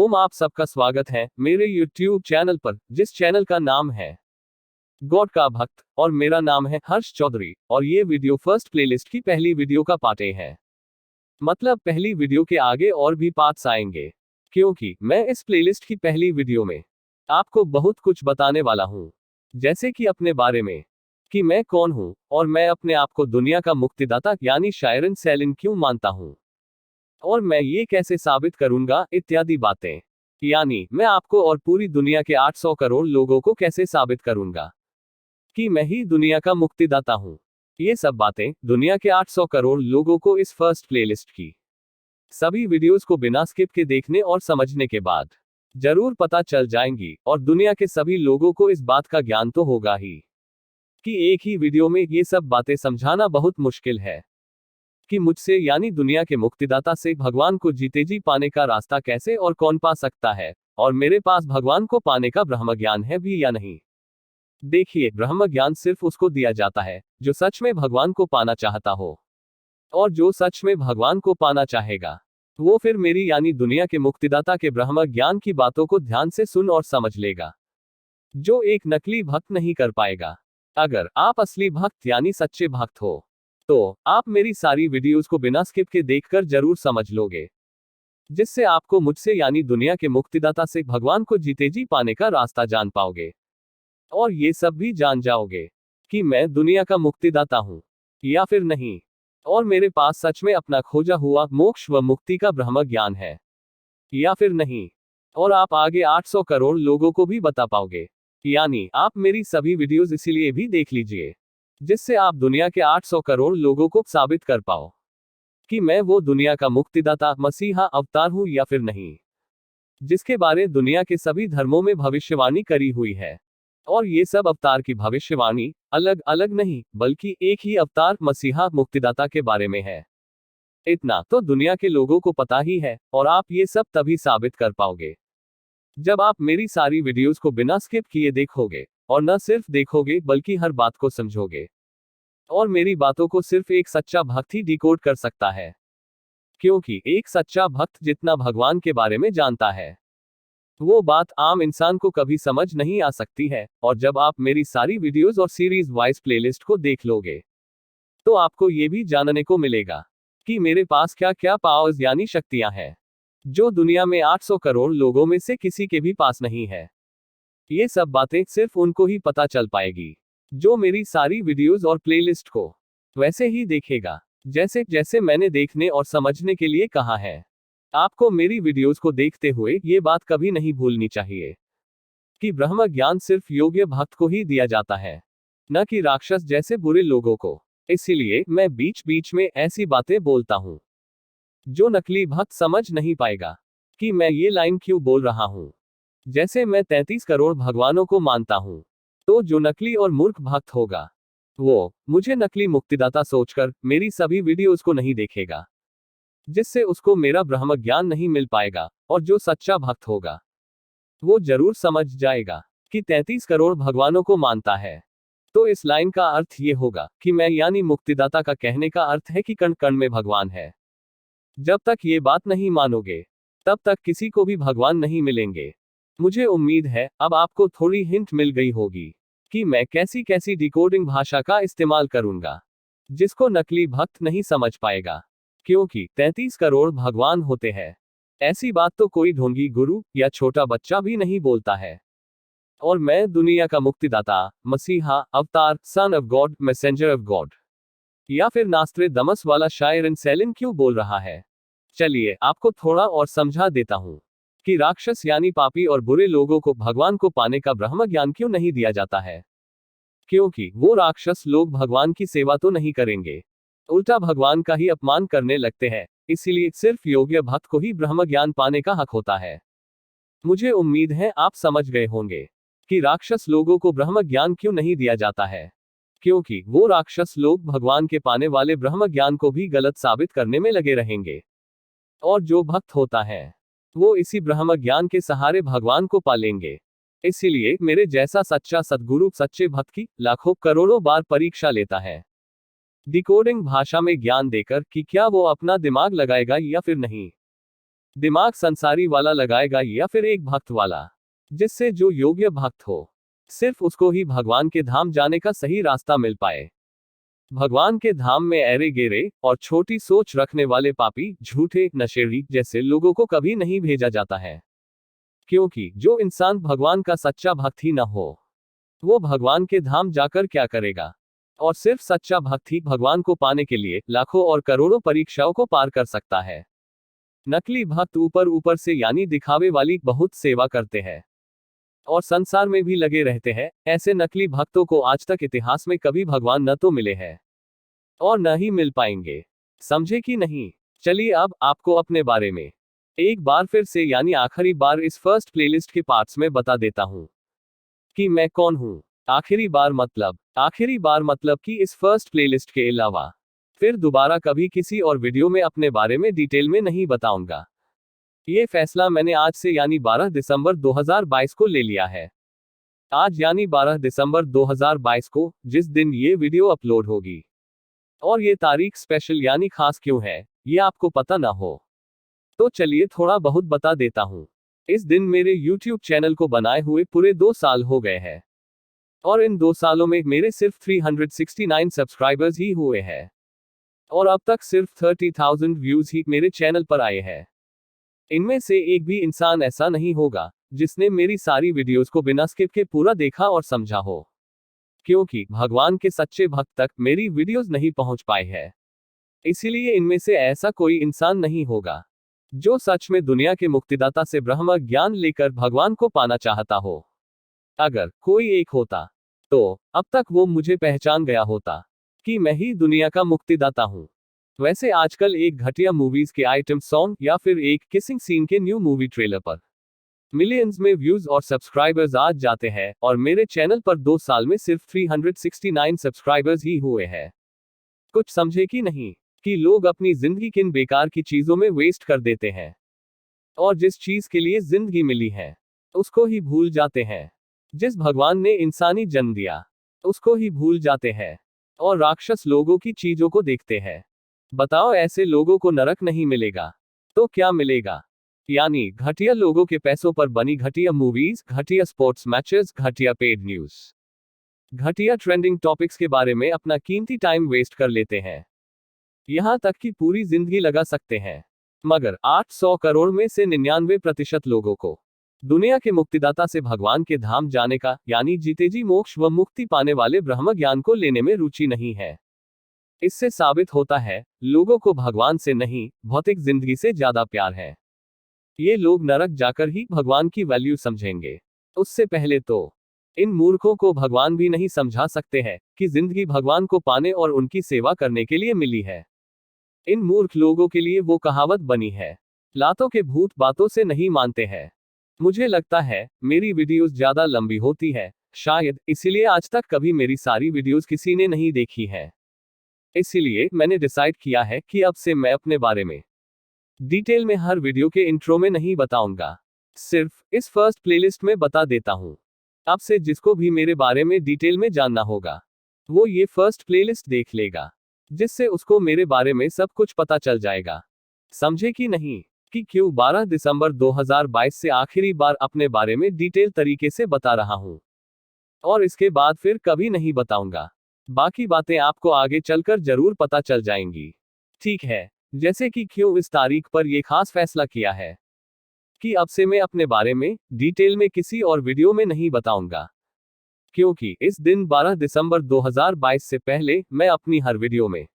ओम, आप सबका स्वागत है मेरे YouTube चैनल पर, जिस चैनल का नाम है गॉड का भक्त, और मेरा नाम है हर्ष चौधरी, और ये वीडियो फर्स्ट प्लेलिस्ट की पहली वीडियो का पार्ट ए है। मतलब पहली वीडियो के आगे और भी पार्ट्स आएंगे, क्योंकि मैं इस प्लेलिस्ट की पहली वीडियो में आपको बहुत कुछ बताने वाला हूँ। जैसे कि अपने बारे में, कि मैं कौन हूँ, और मैं अपने आप को दुनिया का मुक्तिदाता यानी शायरन सेलिन क्यों मानता हूँ, और मैं ये कैसे साबित करूंगा, इत्यादि बातें। यानी मैं आपको और पूरी दुनिया के 800 करोड़ लोगों को कैसे साबित करूंगा कि मैं ही दुनिया का मुक्तिदाता हूं। ये सब बातें दुनिया के 800 करोड़ लोगों को इस फर्स्ट प्लेलिस्ट की सभी वीडियोस को बिना स्किप के देखने और समझने के बाद जरूर पता चल जाएंगी, और दुनिया के सभी लोगों को इस बात का ज्ञान तो होगा ही कि एक ही वीडियो में ये सब बातें समझाना बहुत मुश्किल है, कि मुझसे यानी दुनिया के मुक्तिदाता से भगवान को जीते जी पाने का रास्ता कैसे और कौन पा सकता है, और मेरे पास भगवान को पाने का ब्रह्म ज्ञान है भी या नहीं। देखिए, ब्रह्म ज्ञान सिर्फ उसको दिया जाता है जो सच में भगवान को पाना चाहता हो, और जो सच में भगवान को पाना चाहेगा वो फिर मेरी यानी दुनिया के मुक्तिदाता के ब्रह्म ज्ञान की बातों को ध्यान से सुन और समझ लेगा, जो एक नकली भक्त नहीं कर पाएगा। अगर आप असली भक्त यानी सच्चे भक्त हो, तो आप मेरी सारी वीडियोस को बिना स्किप के देखकर जरूर समझ लोगे, जिससे आपको मुझसे यानी दुनिया के मुक्तिदाता से भगवान को जीते जी पाने का रास्ता जान पाओगे, और ये सब भी जान जाओगे कि मैं दुनिया का मुक्तिदाता हूं या फिर नहीं, और मेरे पास सच में अपना खोजा हुआ मोक्ष व मुक्ति का ब्रह्म ज्ञान है या फिर नहीं, और आप आगे 800 करोड़ लोगों को भी बता पाओगे। यानी आप मेरी सभी वीडियोस इसीलिए भी देख लीजिए, जिससे आप दुनिया के 800 करोड़ लोगों को साबित कर पाओ कि मैं वो दुनिया का मुक्तिदाता मसीहा अवतार हूं या फिर नहीं, जिसके बारे दुनिया के सभी धर्मों में भविष्यवाणी करी हुई है। और ये सब अवतार की भविष्यवाणी अलग अलग नहीं, बल्कि एक ही अवतार मसीहा मुक्तिदाता के बारे में है। इतना तो दुनिया के लोगों को पता ही है, और आप ये सब तभी साबित कर पाओगे जब आप मेरी सारी वीडियोस को बिना स्किप किए देखोगे, और न सिर्फ देखोगे बल्कि हर बात को समझोगे। और मेरी बातों को सिर्फ एक सच्चा भक्त ही डिकोड कर सकता है, क्योंकि एक सच्चा भक्त जितना भगवान के बारे में जानता है, वो बात आम इंसान को कभी समझ नहीं आ सकती है। और जब आप मेरी सारी वीडियोस और सीरीज वाइज प्लेलिस्ट को देख लोगे, तो आपको ये भी जानने को मिलेगा कि मेरे पास क्या क्या पावर्स यानी शक्तियां हैं, जो दुनिया में 800 करोड़ लोगों में से किसी के भी पास नहीं है। ये सब बातें सिर्फ उनको ही पता चल पाएगी जो मेरी सारी वीडियोस और प्लेलिस्ट को वैसे ही देखेगा, जैसे जैसे मैंने देखने और समझने के लिए कहा है। आपको मेरी वीडियोस को देखते हुए ये बात कभी नहीं भूलनी चाहिए कि ब्रह्म ज्ञान सिर्फ योग्य भक्त को ही दिया जाता है, न कि राक्षस जैसे बुरे लोगों को। इसीलिए मैं बीच बीच में ऐसी बातें बोलता हूँ जो नकली भक्त समझ नहीं पाएगा कि मैं ये लाइन क्यों बोल रहा हूँ। जैसे मैं 33 करोड़ भगवानों को मानता हूँ, तो जो नकली और मूर्ख भक्त होगा, वो मुझे नकली मुक्तिदाता सोचकर मेरी सभी वीडियोस को नहीं देखेगा, जिससे उसको मेरा ब्रह्म ज्ञान नहीं मिल पाएगा। और जो सच्चा भक्त होगा, वो जरूर समझ जाएगा कि 33 करोड़ भगवानों को मानता है, तो इस लाइन का अर्थ ये होगा कि मैं यानी मुक्तिदाता का कहने का अर्थ है कि कण कण में भगवान है। जब तक ये बात नहीं मानोगे, तब तक किसी को भी भगवान नहीं मिलेंगे। मुझे उम्मीद है अब आपको थोड़ी हिंट मिल गई होगी कि मैं कैसी कैसी डिकोडिंग भाषा का इस्तेमाल करूंगा, जिसको नकली भक्त नहीं समझ पाएगा, क्योंकि 33 करोड़ भगवान होते हैं। ऐसी बात तो कोई ढोंगी गुरु या छोटा बच्चा भी नहीं बोलता है। और मैं दुनिया का मुक्तिदाता, मसीहा अवतार, son of God, messenger of God, या फिर नास्त्रे दमस वाला शायरन सेलिन क्यों बोल रहा है। चलिए आपको थोड़ा और समझा देता हूं कि राक्षस यानी पापी और बुरे लोगों को भगवान को पाने का ब्रह्म ज्ञान क्यों नहीं दिया जाता है। क्योंकि वो राक्षस लोग भगवान की सेवा तो नहीं करेंगे, उल्टा भगवान का ही अपमान करने लगते हैं। इसीलिए सिर्फ योग्य भक्त को ही ब्रह्म ज्ञान पाने का हक होता है। मुझे उम्मीद है आप समझ गए होंगे कि राक्षस लोगों को ब्रह्म ज्ञान क्यों नहीं दिया जाता है, क्योंकि वो राक्षस लोग भगवान के पाने वाले ब्रह्म ज्ञान को भी गलत साबित करने में लगे रहेंगे। और जो भक्त होता है, वो इसी ब्रह्म ज्ञान के सहारे भगवान को पालेंगे। इसीलिए मेरे जैसा सच्चा सद्गुरु सच्चे भक्त की लाखों करोड़ों बार परीक्षा लेता है, डिकोडिंग भाषा में ज्ञान देकर कि क्या वो अपना दिमाग लगाएगा या फिर नहीं। दिमाग संसारी वाला लगाएगा या फिर एक भक्त वाला, जिससे जो योग्य भक्त हो सिर्फ उसको ही भगवान के धाम जाने का सही रास्ता मिल पाए। भगवान के धाम में ऐरे गेरे और छोटी सोच रखने वाले पापी, झूठे, नशेड़ी जैसे लोगों को कभी नहीं भेजा जाता है, क्योंकि जो इंसान भगवान का सच्चा भक्त ही न हो वो भगवान के धाम जाकर क्या करेगा। और सिर्फ सच्चा भक्त ही भगवान को पाने के लिए लाखों और करोड़ों परीक्षाओं को पार कर सकता है। नकली भक्त ऊपर ऊपर से यानी दिखावे वाली बहुत सेवा करते हैं और संसार में भी लगे रहते हैं। ऐसे नकली भक्तों को आज तक इतिहास में कभी भगवान न तो मिले हैं और न ही मिल पाएंगे। समझे कि नहीं? चलिए अब आपको अपने बारे में एक बार फिर से यानी आखिरी बार इस फर्स्ट प्लेलिस्ट के पार्ट्स में बता देता हूं कि मैं कौन हूं। आखिरी बार मतलब कि इस फर्स्ट प्लेलिस्ट के अलावा फिर दोबारा कभी किसी और वीडियो में अपने बारे में डिटेल में नहीं बताऊंगा। ये फैसला मैंने आज से यानी 12 दिसंबर 2022 को ले लिया है। आज यानी 12 दिसंबर 2022 को, जिस दिन ये वीडियो अपलोड होगी। और ये तारीख स्पेशल यानी खास क्यों है ये आपको पता ना हो तो चलिए थोड़ा बहुत बता देता हूं। इस दिन मेरे YouTube चैनल को बनाए हुए पूरे 2 साल हो गए हैं और इन 2 सालों में मेरे सिर्फ 369 सब्सक्राइबर्स ही हुए हैं और अब तक सिर्फ 30,000 व्यूज ही मेरे चैनल पर आए हैं। इनमें से एक भी इंसान ऐसा नहीं होगा जिसने मेरी सारी वीडियोस को बिना स्किप के पूरा देखा और समझा हो, क्योंकि भगवान के सच्चे भक्त तक मेरी वीडियोस नहीं पहुंच पाए हैं। इसीलिए इनमें से ऐसा कोई इंसान नहीं होगा जो सच में दुनिया के मुक्तिदाता से ब्रह्म ज्ञान लेकर भगवान को पाना चाहता हो। अगर कोई एक होता तो अब तक वो मुझे पहचान गया होता कि मैं ही दुनिया का मुक्तिदाता हूं। वैसे आजकल एक घटिया मूवीज के आइटम सॉन्ग या फिर एक किसिंग सीन के न्यू मूवी ट्रेलर पर मिलियंस में व्यूज और सब्सक्राइबर्स आ जाते हैं और मेरे चैनल पर 2 साल में सिर्फ 369 सब्सक्राइबर्स ही हुए हैं। कुछ समझे कि नहीं कि लोग अपनी जिंदगी किन बेकार की चीजों में वेस्ट कर देते हैं और जिस चीज के लिए जिंदगी मिली है उसको ही भूल जाते हैं। जिस भगवान ने इंसानी जन्म दिया उसको ही भूल जाते हैं और राक्षस लोगों की चीजों को देखते हैं। बताओ ऐसे लोगों को नरक नहीं मिलेगा तो क्या मिलेगा? यानी घटिया लोगों के पैसों पर बनी घटिया मूवीज, घटिया स्पोर्ट्स मैचेस, घटिया पेड न्यूज, घटिया ट्रेंडिंग टॉपिक्स के बारे में अपना कीमती टाइम वेस्ट कर लेते हैं। यहां तक कि पूरी जिंदगी लगा सकते हैं, मगर 800 करोड़ में से 99% लोगों को दुनिया के मुक्तिदाता से भगवान के धाम जाने का यानी जीते जी मोक्ष व मुक्ति पाने वाले ब्रह्म ज्ञान को लेने में रुचि नहीं है। इससे साबित होता है लोगों को भगवान से नहीं भौतिक जिंदगी से ज्यादा प्यार है। ये लोग नरक जाकर ही भगवान की वैल्यू समझेंगे। उससे पहले तो इन मूर्खों को भगवान भी नहीं समझा सकते हैं कि जिंदगी भगवान को पाने और उनकी सेवा करने के लिए मिली है। इन मूर्ख लोगों के लिए वो कहावत बनी है, लातों के भूत बातों से नहीं मानते हैं। मुझे लगता है मेरी वीडियोस ज्यादा लंबी होती है, शायद इसीलिए आज तक कभी मेरी सारी वीडियोस किसी ने नहीं देखी है। इसीलिए मैंने डिसाइड किया है कि अब से मैं अपने बारे में डिटेल में हर वीडियो के इंट्रो में नहीं बताऊंगा, सिर्फ इस फर्स्ट प्लेलिस्ट में बता देता हूं। अब से जिसको भी मेरे बारे में डिटेल में जानना होगा वो ये फर्स्ट प्लेलिस्ट देख लेगा, जिससे उसको मेरे बारे में सब कुछ पता चल जाएगा। समझे कि नहीं कि क्यों 12 दिसंबर 2022 से आखिरी बार अपने बारे में डिटेल तरीके से बता रहा हूं और इसके बाद फिर कभी नहीं बताऊंगा। बाकी बातें आपको आगे चलकर जरूर पता चल जाएंगी। ठीक है, जैसे कि क्यों इस तारीख पर यह खास फैसला किया है कि अब से मैं अपने बारे में डिटेल में किसी और वीडियो में नहीं बताऊंगा, क्योंकि इस दिन 12 दिसंबर 2022 से पहले मैं अपनी हर वीडियो में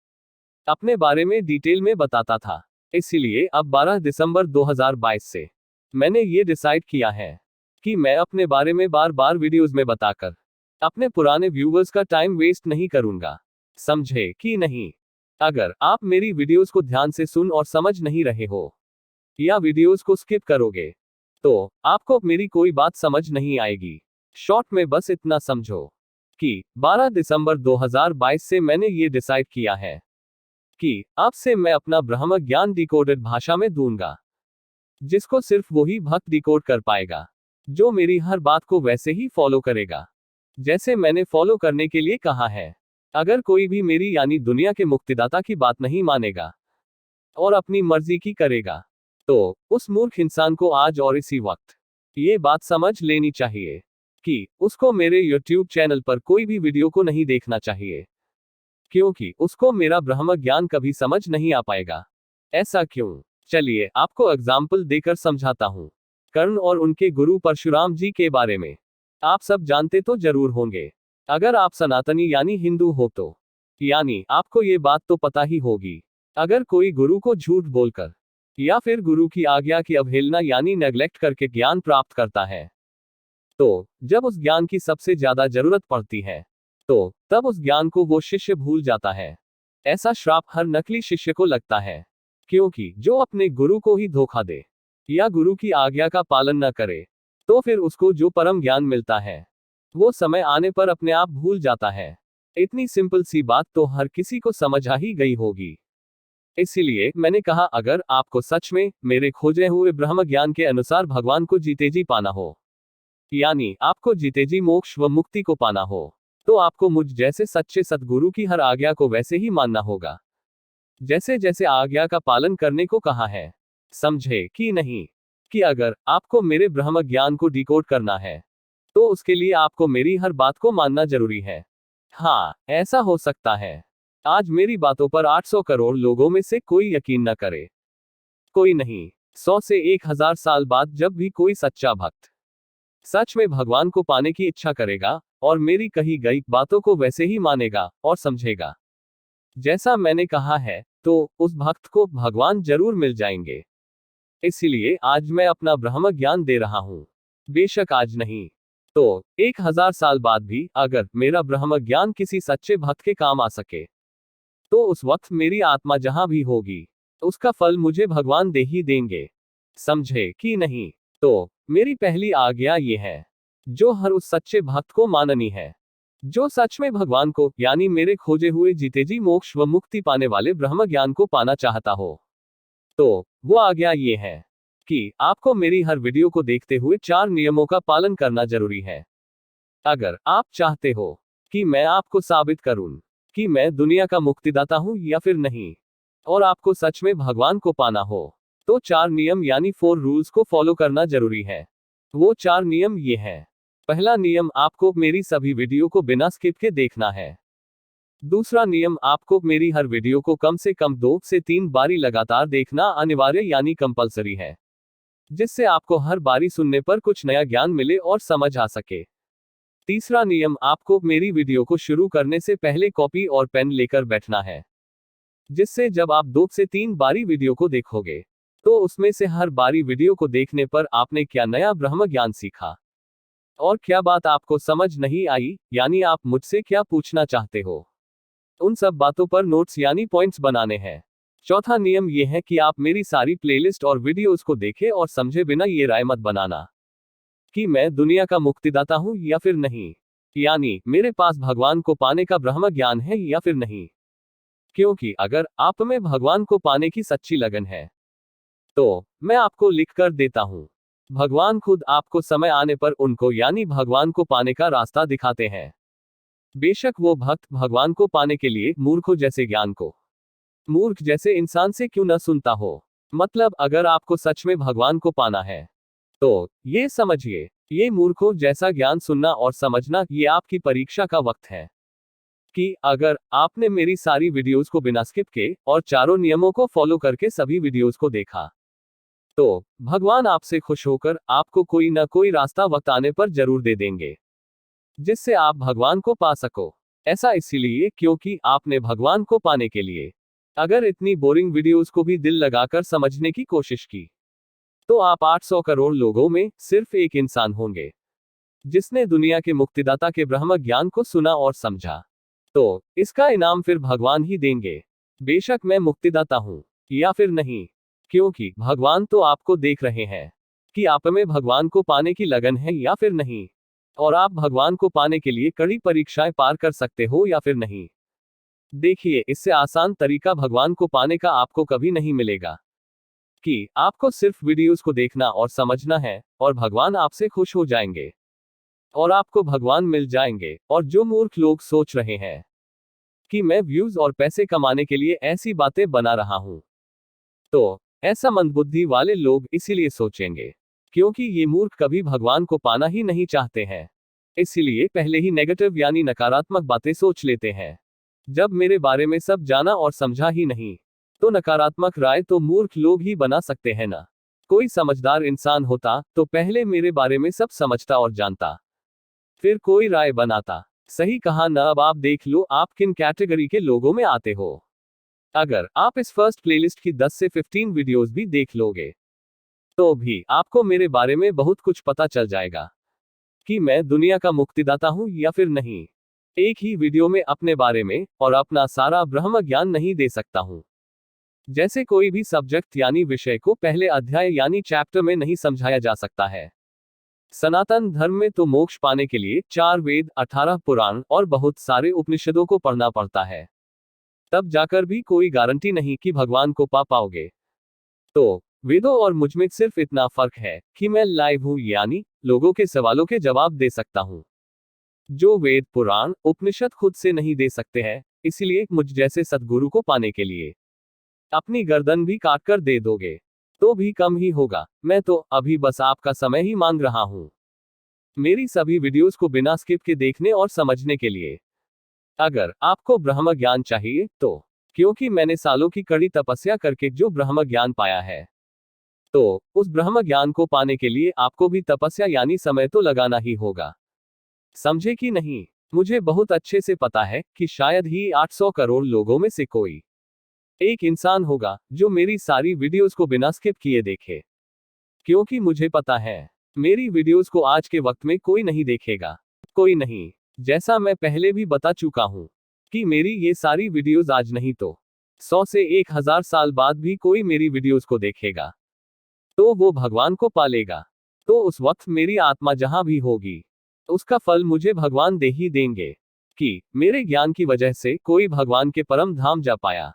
अपने बारे में डिटेल में बताता था। इसीलिए अब 12 दिसंबर 2022 से मैंने ये डिसाइड किया है कि मैं अपने बारे में बार बार वीडियोस में बताकर अपने पुराने व्यूवर्स का टाइम वेस्ट नहीं करूंगा। समझे कि नहीं? अगर आप मेरी वीडियोस को ध्यान से सुन और समझ नहीं रहे हो या वीडियोस को स्किप करोगे तो आपको मेरी कोई बात समझ नहीं आएगी। शॉर्ट में बस इतना समझो कि 12 दिसंबर 2022 से मैंने ये डिसाइड किया है कि अब से मैं अपना ब्रह्म ज्ञान डिकोडेड भाषा में दूंगा, जिसको सिर्फ वही भक्त डिकोड कर पाएगा जो मेरी हर बात को वैसे ही फॉलो करेगा जैसे मैंने फॉलो करने के लिए कहा है। अगर कोई भी मेरी यानी दुनिया के मुक्तिदाता की बात नहीं मानेगा और अपनी मर्जी की करेगा तो उस मूर्ख इंसान को आज और इसी वक्त ये बात समझ लेनी चाहिए कि उसको मेरे YouTube चैनल पर कोई भी वीडियो को नहीं देखना चाहिए, क्योंकि उसको मेरा ब्रह्म ज्ञान कभी समझ नहीं आ पाएगा। ऐसा क्यों? चलिए आपको एग्जाम्पल देकर समझाता हूँ। कर्ण और उनके गुरु परशुराम जी के बारे में आप सब जानते तो जरूर होंगे। अगर आप सनातनी यानी हिंदू हो तो यानी आपको ये बात तो पता ही होगी, अगर कोई गुरु को झूठ बोलकर या फिर गुरु की आज्ञा की अवहेलना यानी नेग्लेक्ट करके ज्ञान प्राप्त करता है, तो जब उस ज्ञान की सबसे ज्यादा जरूरत पड़ती है, तो तब उस ज्ञान को वो शिष्य भूल जाता है। ऐसा श्राप हर नकली शिष्य को लगता है, क्योंकि जो अपने गुरु को ही धोखा दे या गुरु की आज्ञा का पालन न करे, तो फिर उसको जो परम ज्ञान मिलता है वो समय आने पर अपने आप भूल जाता है। इतनी सिंपल सी बात तो हर किसी को समझ आ ही गई होगी। इसीलिए मैंने कहा, अगर आपको सच में मेरे खोजे हुए ब्रह्म ज्ञान के अनुसार भगवान को जीते जी पाना हो, यानी आपको जीते जी मोक्ष व मुक्ति को पाना हो, तो आपको मुझ जैसे सच्चे सद्गुरु की हर आज्ञा को वैसे ही मानना होगा, जैसे जैसे आज्ञा का पालन करने को कहा है। समझे कि नहीं? कि अगर आपको मेरे ब्रह्म ज्ञान को डिकोड करना है, तो उसके लिए आपको मेरी हर बात को मानना जरूरी है। हाँ, ऐसा हो सकता है आज मेरी बातों पर 800 करोड़ लोगों में से कोई यकीन न करे, कोई नहीं, 100 से 1000 साल बाद जब भी कोई सच्चा भक्त सच में भगवान को पाने की इच्छा करेगा और मेरी कही गई बातों को वैसे ही मानेगा और समझेगा जैसा मैंने कहा है, तो उस भक्त को भगवान जरूर मिल जाएंगे। इसीलिए आज मैं अपना ब्रह्म ज्ञान दे रहा हूं। बेशक आज नहीं तो 1000 साल बाद भी अगर मेरा ब्रह्म ज्ञान किसी सच्चे भक्त के काम आ सके, तो उस वक्त मेरी आत्मा जहां भी होगी, उसका फल मुझे भगवान दे ही देंगे। समझे कि नहीं? तो मेरी पहली आज्ञा ये है, जो हर उस सच्चे भक्त को माननी है, जो सच में भगवान को यानी मेरे खोजे हुए जीते जी मोक्ष व मुक्ति पाने वाले ब्रह्म ज्ञान को पाना चाहता हो। तो वो आज्ञा ये है कि आपको मेरी हर वीडियो को देखते हुए 4 नियमों का पालन करना जरूरी है। अगर आप चाहते हो कि मैं आपको साबित करूं कि मैं दुनिया का मुक्तिदाता हूं या फिर नहीं, और आपको सच में भगवान को पाना हो, तो 4 नियम यानी 4 रूल्स को फॉलो करना जरूरी है। वो 4 नियम ये हैं। पहला नियम, आपको मेरी सभी वीडियो को बिना स्किप के देखना है। दूसरा नियम, आपको मेरी हर वीडियो को कम से कम 2 से 3 बारी लगातार देखना अनिवार्य यानी कंपलसरी है, जिससे आपको हर बारी सुनने पर कुछ नया ज्ञान मिले और समझ आ सके। तीसरा नियम, आपको मेरी वीडियो को शुरू करने से पहले कॉपी और पेन लेकर बैठना है, जिससे जब आप 2 से 3 बारी वीडियो को देखोगे, तो उसमें से हर बारी वीडियो को देखने पर आपने क्या नया ब्रह्म ज्ञान सीखा और क्या बात आपको समझ नहीं आई, यानी आप मुझसे क्या पूछना चाहते हो, उन सब बातों पर नोट्स यानी पॉइंट्स बनाने हैं। चौथा नियम यह है कि आप मेरी सारी प्लेलिस्ट और वीडियोस को देखें और समझे बिना ये राय मत बनाना कि मैं दुनिया का मुक्तिदाता हूं या फिर नहीं, यानी मेरे पास भगवान को पाने का ब्रह्म ज्ञान है या फिर नहीं। क्योंकि अगर आप में भगवान को पाने की सच्ची लगन है, तो मैं आपको लिख कर देता हूं, भगवान खुद आपको समय आने पर उनको यानी भगवान को पाने का रास्ता दिखाते हैं। बेशक वो भक्त भगवान को पाने के लिए मूर्खों जैसे ज्ञान को मूर्ख जैसे इंसान से क्यों न सुनता हो। मतलब अगर आपको सच में भगवान को पाना है, तो ये समझिए, ये मूर्खों जैसा ज्ञान सुनना और समझना ये आपकी परीक्षा का वक्त है कि अगर आपने मेरी सारी वीडियोस को बिना स्किप के और चारों नियमों को फॉलो करके सभी वीडियोस को देखा, तो भगवान आपसे खुश होकर आपको कोई ना कोई रास्ता वक्त आने पर जरूर दे देंगे, जिससे आप भगवान को पा सको। ऐसा इसीलिए क्योंकि आपने भगवान को पाने के लिए अगर इतनी बोरिंग वीडियोस को भी दिल लगाकर समझने की कोशिश की, तो आप 800 करोड़ लोगों में सिर्फ एक इंसान होंगे जिसने दुनिया के मुक्तिदाता के ब्रह्म ज्ञान को सुना और समझा। तो इसका इनाम फिर भगवान ही देंगे, बेशक मैं मुक्तिदाता हूं या फिर नहीं, क्योंकि भगवान तो आपको देख रहे हैं कि आप में भगवान को पाने की लगन है या फिर नहीं, और आप भगवान को पाने के लिए कड़ी परीक्षाएं पार कर सकते हो या फिर नहीं। देखिए, इससे आसान तरीका भगवान को पाने का आपको कभी नहीं मिलेगा कि आपको सिर्फ वीडियोस को देखना और समझना है और भगवान आपसे खुश हो जाएंगे और आपको भगवान मिल जाएंगे। और जो मूर्ख लोग सोच रहे हैं कि मैं व्यूज और पैसे कमाने के लिए ऐसी बातें बना रहा हूं, तो ऐसा मंदबुद्धि वाले लोग इसीलिए सोचेंगे क्योंकि ये मूर्ख कभी भगवान को पाना ही नहीं चाहते हैं, इसीलिए पहले ही नेगेटिव यानी नकारात्मक बातें सोच लेते हैं। जब मेरे बारे में सब जाना और समझा ही नहीं, तो नकारात्मक राय तो मूर्ख लोग ही बना सकते हैं ना। कोई समझदार इंसान होता तो पहले मेरे बारे में सब समझता और जानता, फिर कोई राय बनाता। सही कहा ना। अब आप देख लो आप किन कैटेगरी के लोगों में आते हो। अगर आप इस फर्स्ट प्लेलिस्ट की 10 से 15 वीडियोस भी देख लोगे, तो भी आपको मेरे बारे में बहुत कुछ पता चल जाएगा कि मैं दुनिया का मुक्तिदाता हूं या फिर नहीं। एक ही वीडियो में अपने बारे में और अपना सारा ब्रह्म ज्ञान नहीं दे सकता हूं। जैसे कोई भी सब्जेक्ट यानी विषय को पहले अध्याय यानी चैप्टर में नहीं समझाया जा सकता है। सनातन धर्म में तो मोक्ष पाने के लिए 4 वेद, 18 पुराण और बहुत सारे उपनिषदों को पढ़ना पड़ता है। तब जाकर भी कोई गारंटी नहीं कि भगवान को पा पाओगे। तो वेदों और मुझमें सिर्फ इतना फर्क है कि मैं लाइव हूं, यानी लोगों के सवालों के जवाब दे सकता हूं, जो वेद, पुराण, उपनिषद खुद से नहीं दे सकते हैं। इसलिए मुझ जैसे सद्गुरु को पाने के लिए अपनी गर्दन भी काट कर दे दोगे तो भी कम ही होगा। मैं तो अभी बस आपका समय ही मांग रहा हूं, मेरी सभी वीडियोस को बिना स्किप के देखने और समझने के लिए। अगर आपको ब्रह्म ज्ञान चाहिए तो, क्योंकि मैंने सालों की कड़ी तपस्या करके जो ब्रह्म ज्ञान पाया है, तो उस ब्रह्म ज्ञान को पाने के लिए आपको भी तपस्या यानी समय तो लगाना ही होगा। समझे कि नहीं? मुझे बहुत अच्छे से पता है कि शायद ही 800 करोड़ लोगों में से कोई एक इंसान होगा जो मेरी सारी वीडियोस को बिना स्किप किए देखे, क्योंकि मुझे पता है मेरी वीडियोस को आज के वक्त में कोई नहीं देखेगा। कोई नहीं। जैसा मैं पहले भी बता चुका हूं कि मेरी ये सारी वीडियोस आज नहीं तो 100 से 1000 साल बाद भी कोई मेरी वीडियोस को देखेगा तो वो भगवान को पालेगा। तो उस वक्त मेरी आत्मा जहां भी होगी, उसका फल मुझे भगवान दे ही देंगे कि मेरे ज्ञान की वजह से कोई भगवान के परम धाम जा पाया।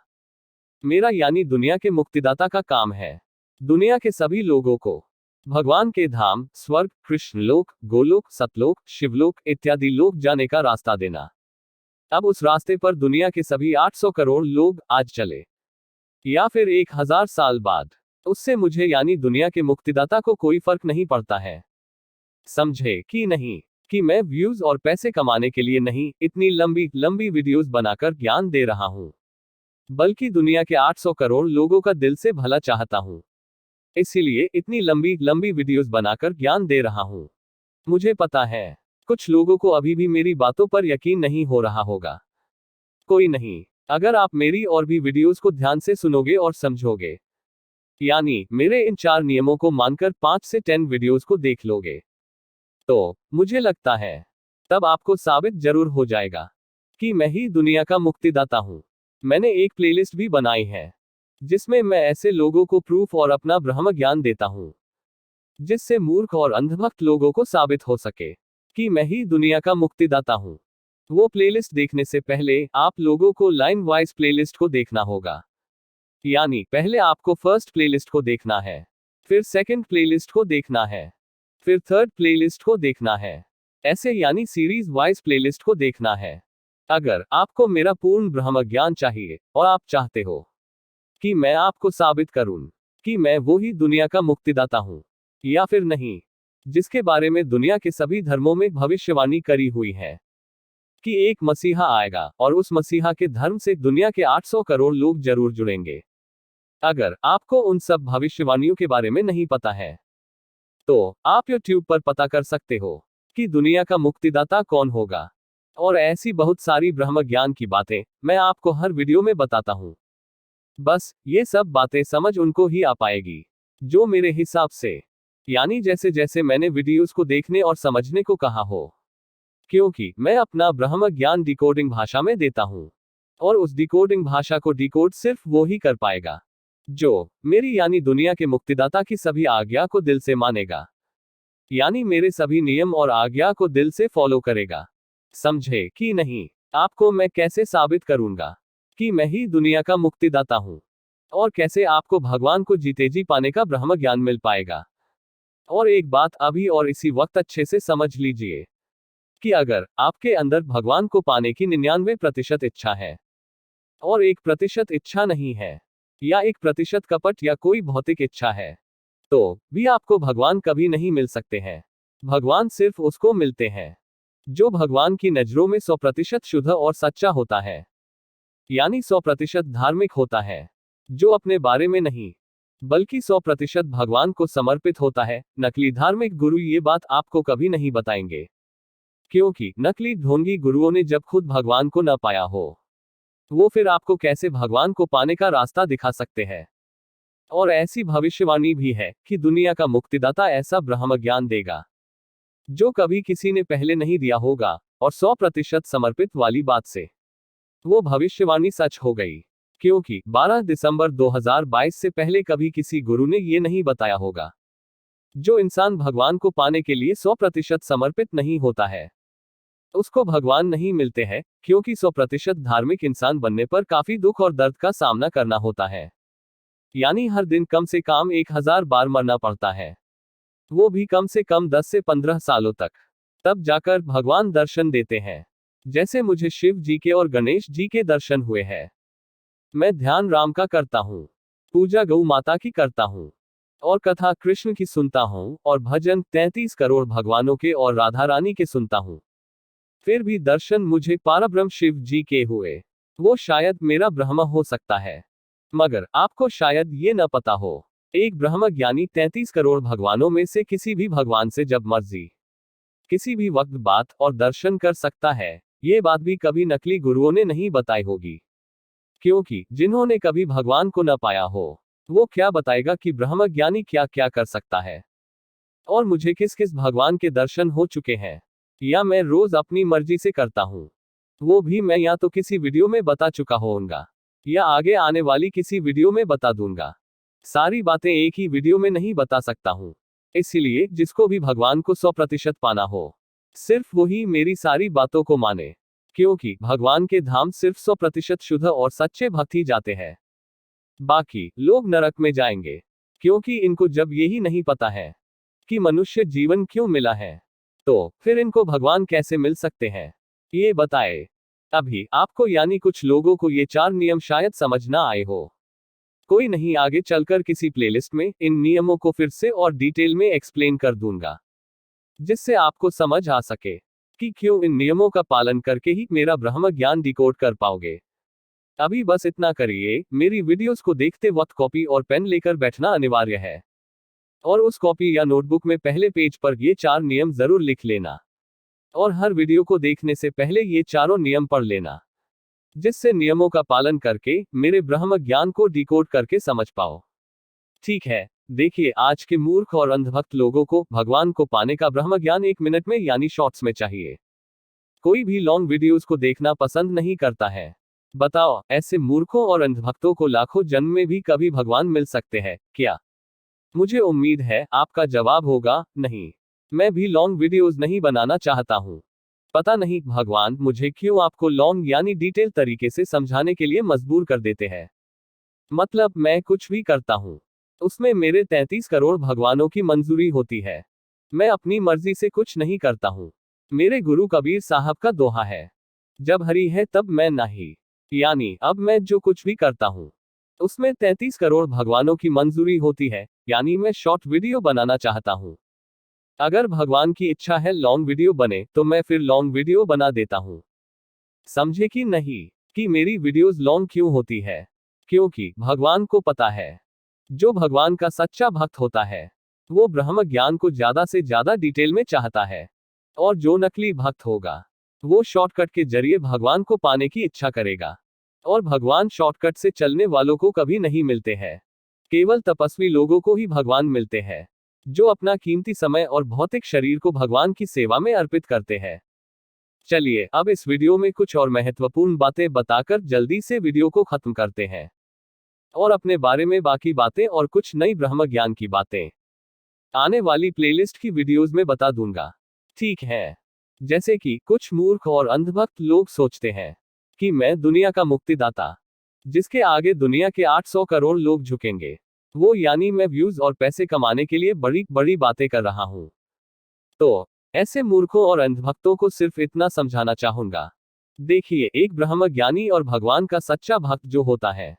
मेरा यानी दुनिया के मुक्तिदाता का काम है दुनिया के सभी लोगों को भगवान के धाम, स्वर्ग, कृष्ण लोक, गोलोक, सतलोक, शिवलोक इत्यादि लोक जाने का रास्ता देना। अब उस रास्ते पर दुनिया के सभी 800 करोड़ लोग आज चले या फिर 1000 साल बाद, उससे मुझे यानी दुनिया के मुक्तिदाता को कोई फर्क नहीं पड़ता है। समझे कि नहीं? कि मैं व्यूज और पैसे कमाने के लिए नहीं इतनी लंबी लंबी वीडियोस बनाकर ज्ञान दे रहा हूं, बल्कि दुनिया के 800 करोड़ लोगों का दिल से भला चाहता हूं। इसीलिए इतनी लंबी लंबी वीडियोस बनाकर ज्ञान दे रहा हूं। मुझे पता है कुछ लोगों को अभी भी मेरी बातों पर यकीन नहीं हो रहा होगा। कोई नहीं, अगर आप मेरी और भी वीडियोस को ध्यान से सुनोगे और समझोगे, यानी मेरे इन 4 नियमों को मानकर 5 से 10 वीडियोस को देख लोगे, तो मुझे लगता है तब आपको साबित जरूर हो जाएगा कि मैं ही दुनिया का मुक्तिदाता हूं। मैंने एक प्लेलिस्ट भी बनाई है जिसमें मैं ऐसे लोगों को प्रूफ और अपना ब्रह्म ज्ञान देता हूं, जिससे मूर्ख और अंधभक्त लोगों को साबित हो सके कि मैं ही दुनिया का मुक्तिदाता हूं। वो प्लेलिस्ट देखने से पहले आप लोगों को लाइन वाइज प्लेलिस्ट को देखना होगा। यानी पहले आपको फर्स्ट प्लेलिस्ट को देखना है, फिर सेकंड प्लेलिस्ट को देखना है, फिर थर्ड प्लेलिस्ट को देखना है, ऐसे यानी सीरीज वाइज प्लेलिस्ट को देखना है। अगर आपको मेरा पूर्ण ब्रह्म ज्ञान चाहिए और आप चाहते हो कि मैं आपको साबित करूं कि मैं वो ही दुनिया का मुक्तिदाता हूं या फिर नहीं, जिसके बारे में दुनिया के सभी धर्मों में भविष्यवाणी करी हुई है कि एक मसीहा आएगा और उस मसीहा के धर्म से दुनिया के 800 करोड़ लोग जरूर जुड़ेंगे। अगर आपको उन सब भविष्यवाणियों के बारे में नहीं पता है, तो आप YouTube पर पता कर सकते हो कि दुनिया का मुक्तिदाता कौन होगा। और ऐसी बहुत सारी ब्रह्म ज्ञान की बातें मैं आपको हर वीडियो में बताता हूं। बस ये सब बातें समझ उनको ही आ पाएगी जो मेरे हिसाब से, यानी जैसे जैसे मैंने वीडियोस को देखने और समझने को कहा हो, क्योंकि मैं अपना ब्रह्म ज्ञान डिकोडिंग भाषा में देता हूं और उस डिकोडिंग भाषा को डिकोड सिर्फ वो ही कर पाएगा जो मेरी यानी दुनिया के मुक्तिदाता की सभी आज्ञा को दिल से मानेगा, यानी मेरे सभी नियम और आज्ञा को दिल से फॉलो करेगा। समझे कि नहीं? आपको मैं कैसे साबित करूंगा कि मैं ही दुनिया का मुक्तिदाता हूं, और कैसे आपको भगवान को जीते जी पाने का ब्रह्म ज्ञान मिल पाएगा। और एक बात अभी और इसी वक्त अच्छे से समझ लीजिए कि अगर आपके अंदर भगवान को पाने की 99% इच्छा है और 1% इच्छा नहीं है, या 1% कपट या कोई भौतिक इच्छा है, तो भी आपको भगवान कभी नहीं मिल सकते हैं। भगवान सिर्फ उसको मिलते हैं जो भगवान की नजरों में 100% शुद्ध और सच्चा होता है, यानी 100% धार्मिक होता है, जो अपने बारे में नहीं बल्कि 100% भगवान को समर्पित होता है। नकली धार्मिक गुरु ये बात आपको कभी नहीं बताएंगे, क्योंकि नकली ढोंगी गुरुओं ने जब खुद भगवान को न पाया हो, वो फिर आपको कैसे भगवान को पाने का रास्ता दिखा सकते हैं। और ऐसी भविष्यवाणी भी है कि दुनिया का मुक्तिदाता ऐसा ब्रह्म ज्ञान देगा जो कभी किसी ने पहले नहीं दिया होगा, और 100% समर्पित वाली बात से वो भविष्यवाणी सच हो गई, क्योंकि 12 दिसंबर 2022 से पहले कभी किसी गुरु ने ये नहीं बताया होगा। जो इंसान भगवान को पाने के लिए 100% समर्पित नहीं होता है, उसको भगवान नहीं मिलते हैं, क्योंकि 100% धार्मिक इंसान बनने पर काफी दुख और दर्द का सामना करना होता है। यानी हर दिन कम से कम 1000 बार मरना पड़ता है, वो भी कम से कम 10 से 15 सालों तक। तब जाकर भगवान दर्शन देते हैं। जैसे मुझे शिव जी के और गणेश जी के दर्शन हुए हैं। मैं ध्यान राम का करता हूँ, पूजा गौ माता की करता हूँ, और कथा कृष्ण की सुनता हूँ, और भजन 33 करोड़ भगवानों के और राधा रानी के सुनता हूँ। फिर भी दर्शन मुझे पारब्रह्म शिव जी के हुए। वो शायद मेरा ब्रह्म हो सकता है, मगर आपको शायद ये न पता हो, एक ब्रह्म ज्ञानी 33 करोड़ भगवानों में से किसी भी भगवान से जब मर्जी किसी भी वक्त बात और दर्शन कर सकता है। ये बात भी कभी नकली गुरुओं ने नहीं बताई होगी, क्योंकि जिन्होंने कभी भगवान को न पाया हो, वो क्या बताएगा कि ब्रह्म ज्ञानी क्या क्या कर सकता है। और मुझे किस किस भगवान के दर्शन हो चुके हैं, या मैं रोज अपनी मर्जी से करता हूँ, वो भी मैं या तो किसी वीडियो में बता चुका होऊंगा, या आगे आने वाली किसी वीडियो में बता दूंगा। सारी बातें एक ही वीडियो में नहीं बता सकता हूँ। इसलिए जिसको भी भगवान को 100% पाना हो, सिर्फ वही मेरी सारी बातों को माने, क्योंकि भगवान के धाम सिर्फ 100% शुद्ध और सच्चे भक्त ही जाते हैं। बाकी लोग नरक में जाएंगे, क्योंकि इनको जब यही नहीं पता है कि मनुष्य जीवन क्यों मिला है, तो फिर इनको भगवान कैसे मिल सकते हैं, ये बताए। अभी आपको यानी कुछ लोगों को ये 4 नियम शायद समझ ना आए हो। कोई नहीं, आगे चलकर किसी प्लेलिस्ट में इन नियमों को फिर से और डिटेल में एक्सप्लेन कर दूंगा, जिससे आपको समझ आ सके कि क्यों इन नियमों का पालन करके ही मेरा ब्रह्म ज्ञान डिकोड कर पाओगे। अभी बस इतना करिए, मेरी वीडियोस को देखते वक्त कॉपी और पेन लेकर बैठना अनिवार्य है, और उस कॉपी या नोटबुक में पहले पेज पर ये 4 नियम जरूर लिख लेना, और हर वीडियो को देखने से पहले ये चारों नियम पढ़ लेना, जिससे नियमों का पालन करके मेरे ब्रह्म ज्ञान को डिकोड करके समझ पाओ। ठीक है, देखिए, आज के मूर्ख और अंधभक्त लोगों को भगवान को पाने का ब्रह्म ज्ञान 1 मिनट में यानी शॉर्ट्स में चाहिए। कोई भी लॉन्ग वीडियोस को देखना पसंद नहीं करता है। बताओ, ऐसे मूर्खों और अंधभक्तों को लाखों जन्म में भी कभी भगवान मिल सकते हैं क्या? मुझे उम्मीद है आपका जवाब होगा, नहीं। मैं भी लॉन्ग वीडियोस नहीं बनाना चाहता हूँ। पता नहीं भगवान मुझे क्यों आपको लॉन्ग यानी डिटेल तरीके से समझाने के लिए मजबूर कर देते हैं। मतलब मैं कुछ भी करता हूँ, उसमें मेरे 33 करोड़ भगवानों की मंजूरी होती है। मैं अपनी मर्जी से कुछ नहीं करता हूँ। मेरे गुरु कबीर साहब का दोहा है, जब हरि है तब मैं नहीं। यानी अब मैं जो कुछ भी करता हूँ, उसमें 33 करोड़ भगवानों की मंजूरी होती है। यानी मैं शॉर्ट वीडियो बनाना चाहता हूँ, अगर भगवान की इच्छा है लॉन्ग वीडियो बने, तो मैं फिर लॉन्ग वीडियो बना देता हूँ। समझे कि नहीं कि मेरी वीडियोस लॉन्ग क्यों होती है? क्योंकि भगवान को पता है, जो भगवान का सच्चा भक्त होता है, वो ब्रह्म ज्ञान को ज्यादा से ज्यादा डिटेल में चाहता है, और जो नकली भक्त होगा, वो शॉर्टकट के जरिए भगवान को पाने की इच्छा करेगा। और भगवान शॉर्टकट से चलने वालों को कभी नहीं मिलते हैं। केवल तपस्वी लोगों को ही भगवान मिलते हैं, जो अपना कीमती समय और भौतिक शरीर को भगवान की सेवा में अर्पित करते हैं। चलिए, अब इस वीडियो में कुछ और महत्वपूर्ण बातें बताकर जल्दी से वीडियो को खत्म करते हैं, और अपने बारे में बाकी बातें और कुछ नई ब्रह्म ज्ञान की बातें आने वाली प्लेलिस्ट की वीडियोस में बता दूंगा। ठीक है। जैसे कि कुछ मूर्ख और अंधभक्त लोग सोचते हैं कि मैं दुनिया का मुक्तिदाता, जिसके आगे दुनिया के 800 करोड़ लोग झुकेंगे, वो यानी मैं व्यूज और पैसे कमाने के लिए बड़ी बड़ी बातें कर रहा हूं। तो ऐसे मूर्खों और अंधभक्तों को सिर्फ इतना समझाना चाहूंगा, देखिए, एक ब्रह्म ज्ञानी और भगवान का सच्चा भक्त जो होता है,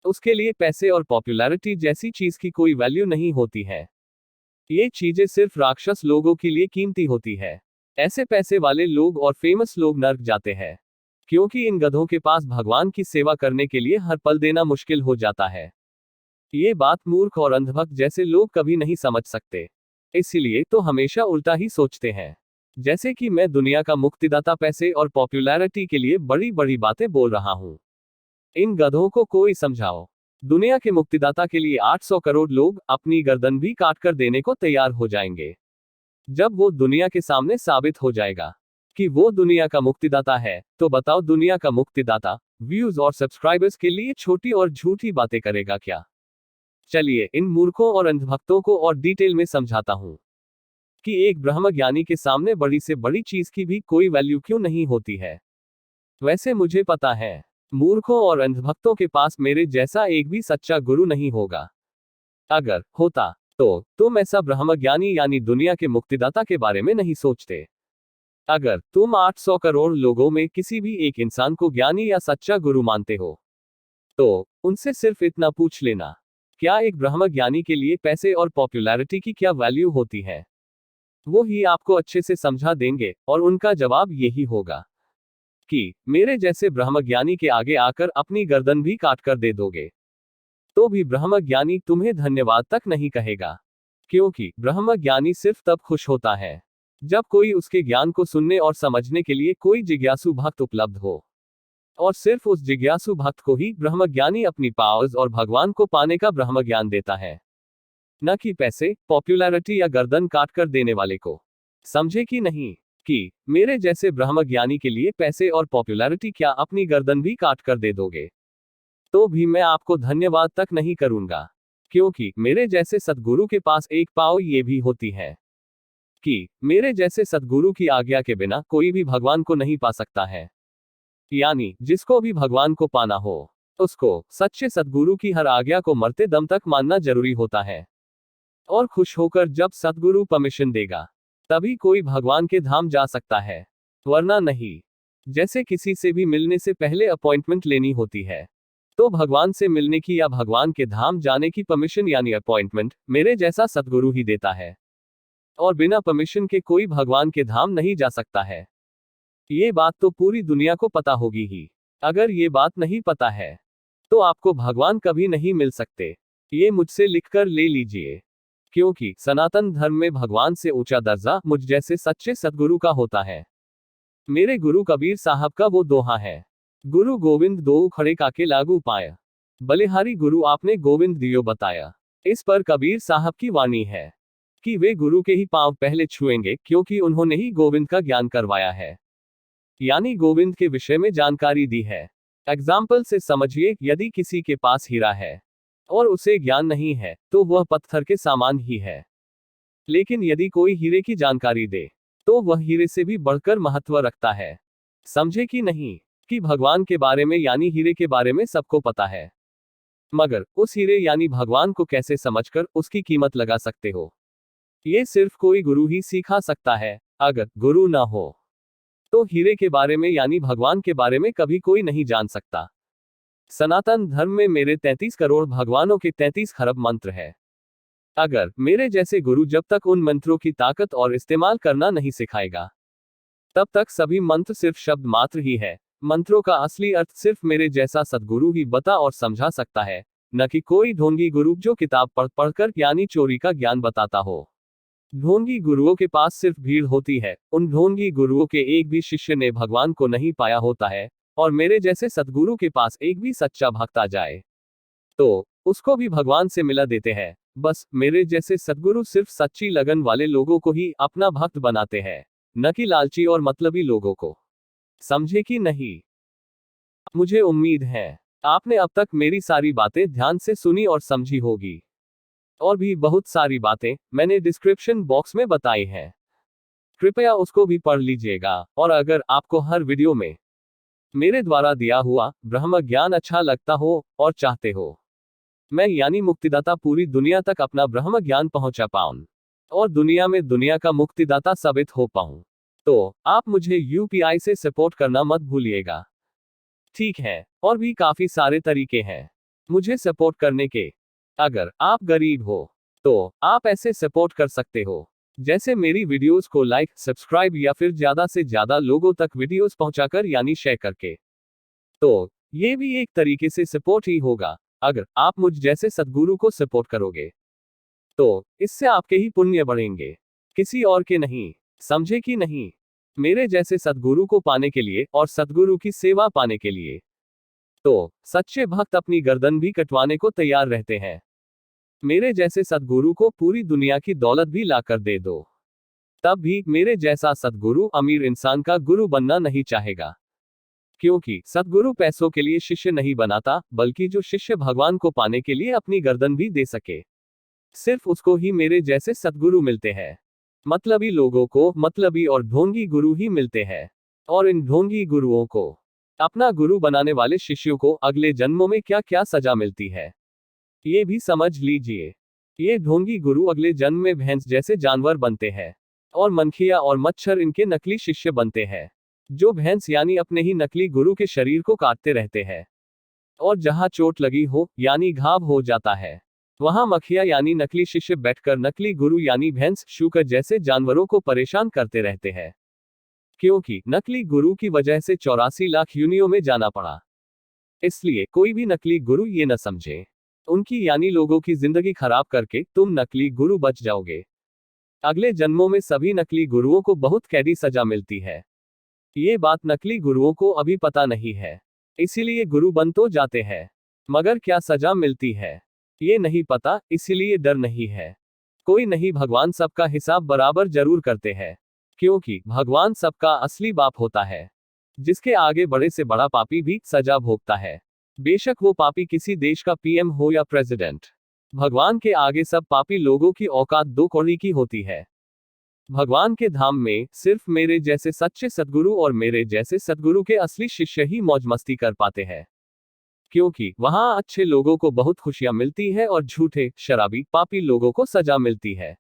उसके लिए पैसे और पॉपुलैरिटी जैसी चीज की कोई वैल्यू नहीं होती है। ये चीजें सिर्फ राक्षस लोगों के लिए कीमती होती है। ऐसे पैसे वाले लोग और फेमस लोग नर्क जाते हैं, क्योंकि इन गधों के पास भगवान की सेवा करने के लिए हर पल देना मुश्किल हो जाता है। ये बात मूर्ख और अंधभक्त जैसे लोग कभी नहीं समझ सकते, इसीलिए तो हमेशा उल्टा ही सोचते हैं। जैसे कि मैं दुनिया का मुक्तिदाता पैसे और पॉपुलैरिटी के लिए बड़ी बड़ी बातें बोल रहा हूं। इन गधों को कोई समझाओ। दुनिया के मुक्तिदाता के लिए 800 करोड़ लोग अपनी गर्दन भी काट कर देने को तैयार हो जाएंगे। जब वो दुनिया के सामने साबित हो जाएगा कि वो दुनिया का मुक्तिदाता है, तो बताओ दुनिया का मुक्तिदाता व्यूज और सब्सक्राइबर्स के लिए छोटी और झूठी बातें करेगा क्या? चलिए इन मूर्खों और अंधभक्तों को और डिटेल में समझाता हूं कि एक ब्रह्मज्ञानी के सामने बड़ी से बड़ी चीज की भी कोई वैल्यू क्यों नहीं होती है। वैसे मुझे पता है, मूर्खों और अंधभक्तों के पास मेरे जैसा एक भी सच्चा गुरु नहीं होगा। अगर होता तो तुम ऐसा ब्रह्मज्ञानी यानी दुनिया के मुक्तिदाता के बारे में नहीं सोचते। अगर तुम 800 करोड़ लोगों में किसी भी एक इंसान को ज्ञानी या सच्चा गुरु मानते हो, तो उनसे सिर्फ इतना पूछ लेना, क्या एक ब्रह्मज्ञानी के लिए पैसे और पॉपुलैरिटी की क्या वैल्यू होती है? वो ही आपको अच्छे से समझा देंगे, और उनका जवाब यही होगा कि मेरे जैसे ब्रह्मज्ञानी के आगे आकर अपनी गर्दन भी काट कर दे दोगे, तो भी ब्रह्मज्ञानी तुम्हें धन्यवाद तक नहीं कहेगा। क्योंकि ब्रह्मज्ञानी सिर्फ तब खुश होता है जब कोई उसके ज्ञान को सुनने और समझने के लिए कोई जिज्ञासु भक्त उपलब्ध हो। और सिर्फ उस जिज्ञासु भक्त को ही ब्रह्मज्ञानी अपनी पावर्स और भगवान को पाने का ब्रह्मज्ञान देता है, न कि पैसे, पॉपुलैरिटी या गर्दन काट कर देने वाले को। समझे कि नहीं कि मेरे जैसे ब्रह्मज्ञानी के लिए पैसे और पॉपुलैरिटी क्या अपनी गर्दन भी काट कर दे दोगे, तो भी मैं आपको धन्यवाद तक नहीं करूंगा। क्योंकि मेरे जैसे सद्गुरु के पास एक पाव ये भी होती है कि मेरे जैसे सद्गुरु की आज्ञा के बिना कोई भी भगवान को नहीं पा सकता है। यानी जिसको भी भगवान को पाना हो, उसको सच्चे सद्गुरु की हर आज्ञा को मरते दम तक मानना जरूरी होता है। और खुश होकर जब सद्गुरु परमिशन देगा, तभी कोई भगवान के धाम जा सकता है, वरना नहीं। जैसे किसी से भी मिलने से पहले अपॉइंटमेंट लेनी होती है, तो भगवान से मिलने की या भगवान के धाम जाने की परमिशन यानी अपॉइंटमेंट मेरे जैसा सद्गुरु ही देता है। और बिना परमिशन के कोई भगवान के धाम नहीं जा सकता है। ये बात तो पूरी दुनिया को पता होगी ही। अगर ये बात नहीं पता है, तो आपको भगवान कभी नहीं मिल सकते। ये मुझसे लिखकर ले लीजिए, क्योंकि सनातन धर्म में भगवान से ऊंचा दर्जा मुझ जैसे सच्चे सद्गुरु का होता है। मेरे गुरु कबीर साहब का वो दोहा है, गुरु गोविंद दो खड़े काके लागू पाया, बलिहारी गुरु आपने गोविंद दियो बताया। इस पर कबीर साहब की वाणी है कि वे गुरु के ही पांव पहले छुएंगे, क्योंकि उन्होंने ही गोविंद का ज्ञान करवाया है, यानी गोविंद के विषय में जानकारी दी है। एग्जाम्पल से समझिए, यदि किसी के पास हीरा है और उसे ज्ञान नहीं है, तो वह पत्थर के समान ही है। लेकिन यदि कोई हीरे की जानकारी दे, तो वह हीरे से भी बढ़कर महत्व रखता है। समझे कि नहीं कि भगवान के बारे में यानी हीरे के बारे में सबको पता है, मगर उस हीरे यानी भगवान को कैसे समझकर उसकी कीमत लगा सकते हो, ये सिर्फ कोई गुरु ही सिखा सकता है। अगर गुरु ना हो, तो हीरे के बारे में यानी भगवान के बारे में कभी कोई नहीं जान सकता। सनातन धर्म में मेरे 33 करोड़ भगवानों के 33 खरब मंत्र है। अगर मेरे जैसे गुरु जब तक उन मंत्रों की ताकत और इस्तेमाल करना नहीं सिखाएगा, तब तक सभी मंत्र सिर्फ शब्द मात्र ही है। मंत्रों का असली अर्थ सिर्फ मेरे जैसा सद्गुरु ही बता और समझा सकता है, न कि कोई ढोंगी गुरु जो किताब पढ़ पढ़कर यानी चोरी का ज्ञान बताता हो। ढोंगी गुरुओं के पास सिर्फ भीड़ होती है। उन ढोंगी गुरुओं के एक भी शिष्य ने भगवान को नहीं पाया होता है, और मेरे जैसे सद्गुरु के पास एक भी सच्चा भक्त आ जाए, तो उसको भी भगवान से मिला देते हैं। बस मेरे जैसे सद्गुरु सिर्फ सच्ची लगन वाले लोगों को ही अपना भक्त बनाते हैं, न कि लालची और मतलबी लोगों को। समझे कि नहीं? मुझे उम्मीद है आपने अब तक मेरी सारी बातें ध्यान से सुनी और समझी होगी। और भी बहुत सारी बातें मैंने डिस्क्रिप्शन बॉक्स में बताई हैं, कृपया उसको भी पढ़ लीजिएगा। और अगर आपको हर वीडियो में मेरे द्वारा दिया हुआ ब्रह्म ज्ञान अच्छा लगता हो और चाहते हो मैं यानी मुक्तिदाता पूरी दुनिया तक अपना ब्रह्म ज्ञान पहुंचा पाऊं और दुनिया में दुनिया का मुक्तिदाता साबित हो पाऊं, तो आप मुझे यूपीआई से सपोर्ट करना मत भूलिएगा। ठीक है, और भी काफी सारे तरीके हैं। मुझे सपोर्ट करने के। अगर आप गरीब हो तो आप ऐसे सपोर्ट कर सकते हो, जैसे मेरी वीडियोस को लाइक, सब्सक्राइब या फिर ज्यादा से ज्यादा लोगों तक वीडियोस पहुंचाकर यानी शेयर करके। तो ये भी एक तरीके से सपोर्ट ही होगा। अगर आप मुझ जैसे सद्गुरु को सपोर्ट करोगे तो इससे आपके ही पुण्य बढ़ेंगे, किसी और के नहीं। समझे कि नहीं? मेरे जैसे सद्गुरु को पाने के लिए और सद्गुरु की सेवा पाने के लिए तो सच्चे भक्त अपनी गर्दन भी कटवाने को तैयार रहते हैं। मेरे जैसे सद्गुरु को पूरी दुनिया की दौलत भी लाकर दे दो, तब भी मेरे जैसा सद्गुरु अमीर इंसान का गुरु बनना नहीं चाहेगा। क्योंकि सद्गुरु पैसों के लिए शिष्य नहीं बनाता, बल्कि जो शिष्य भगवान को पाने के लिए अपनी गर्दन भी दे सके, सिर्फ उसको ही मेरे जैसे सद्गुरु मिलते हैं। मतलबी लोगों को मतलबी और ढोंगी गुरु ही मिलते हैं। और इन ढोंगी गुरुओं को अपना गुरु बनाने वाले शिष्यों को अगले जन्मों में क्या क्या सजा मिलती है, ये भी समझ लीजिए। ये ढोंगी गुरु अगले जन्म में भैंस जैसे जानवर बनते हैं, और मनखिया और मच्छर इनके नकली शिष्य बनते हैं, जो भैंस यानी अपने ही नकली गुरु के शरीर को काटते रहते हैं। और जहां चोट लगी हो यानी घाव हो जाता है, वहां मखिया यानी नकली शिष्य बैठकर नकली गुरु यानी भैंस, शूकर जैसे जानवरों को परेशान करते रहते हैं। क्योंकि नकली गुरु की वजह से 84 लाख योनियों में जाना पड़ा। इसलिए कोई भी नकली गुरु ये न समझे उनकी यानी लोगों की जिंदगी खराब करके तुम नकली गुरु बच जाओगे। अगले जन्मों में सभी नकली गुरुओं को बहुत कैदी सजा मिलती है। ये बात नकली गुरुओं को अभी पता नहीं है, इसीलिए गुरु बन तो जाते हैं, मगर क्या सजा मिलती है ये नहीं पता, इसीलिए डर नहीं है। कोई नहीं, भगवान सबका हिसाब बराबर जरूर करते हैं, क्योंकि भगवान सबका असली बाप होता है, जिसके आगे बड़े से बड़ा पापी भी सजा भोगता है। बेशक वो पापी किसी देश का पीएम हो या प्रेसिडेंट, भगवान के आगे सब पापी लोगों की औकात दो कौड़ी की होती है। भगवान के धाम में सिर्फ मेरे जैसे सच्चे सद्गुरु और मेरे जैसे सद्गुरु के असली शिष्य ही मौज मस्ती कर पाते हैं, क्योंकि वहां अच्छे लोगों को बहुत खुशियां मिलती है और झूठे, शराबी, पापी लोगों को सजा मिलती है।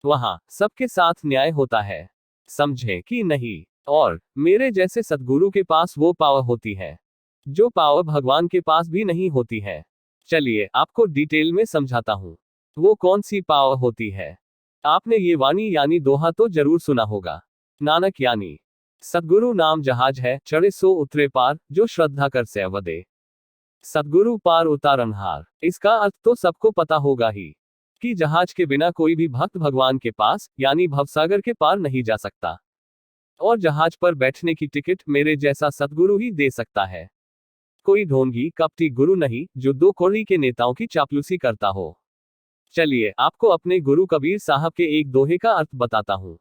वहां सबके साथ न्याय होता है, समझे कि नहीं? और मेरे जैसे सद्गुरु के पास वो पावर होती है जो पावर भगवान के पास भी नहीं होती है। चलिए आपको डिटेल में समझाता हूं, वो कौन सी पावर होती है। आपने ये वाणी यानी दोहा तो जरूर सुना होगा, नानक यानी सद्गुरु नाम जहाज है, चढ़े सो उतरे पार, जो श्रद्धा कर सेवा दे, सद्गुरु पार उतारनहार। इसका अर्थ तो सबको पता होगा ही, कि जहाज के बिना कोई भी भक्त भगवान के पास यानी भवसागर के पार नहीं जा सकता, और जहाज पर बैठने की टिकट मेरे जैसा सद्गुरु ही दे सकता है। कोई ढोंगी कपटी गुरु नहीं जो दो कौड़ी के नेताओं की चापलूसी करता हो। चलिए आपको अपने गुरु कबीर साहब के एक दोहे का अर्थ बताता हूं,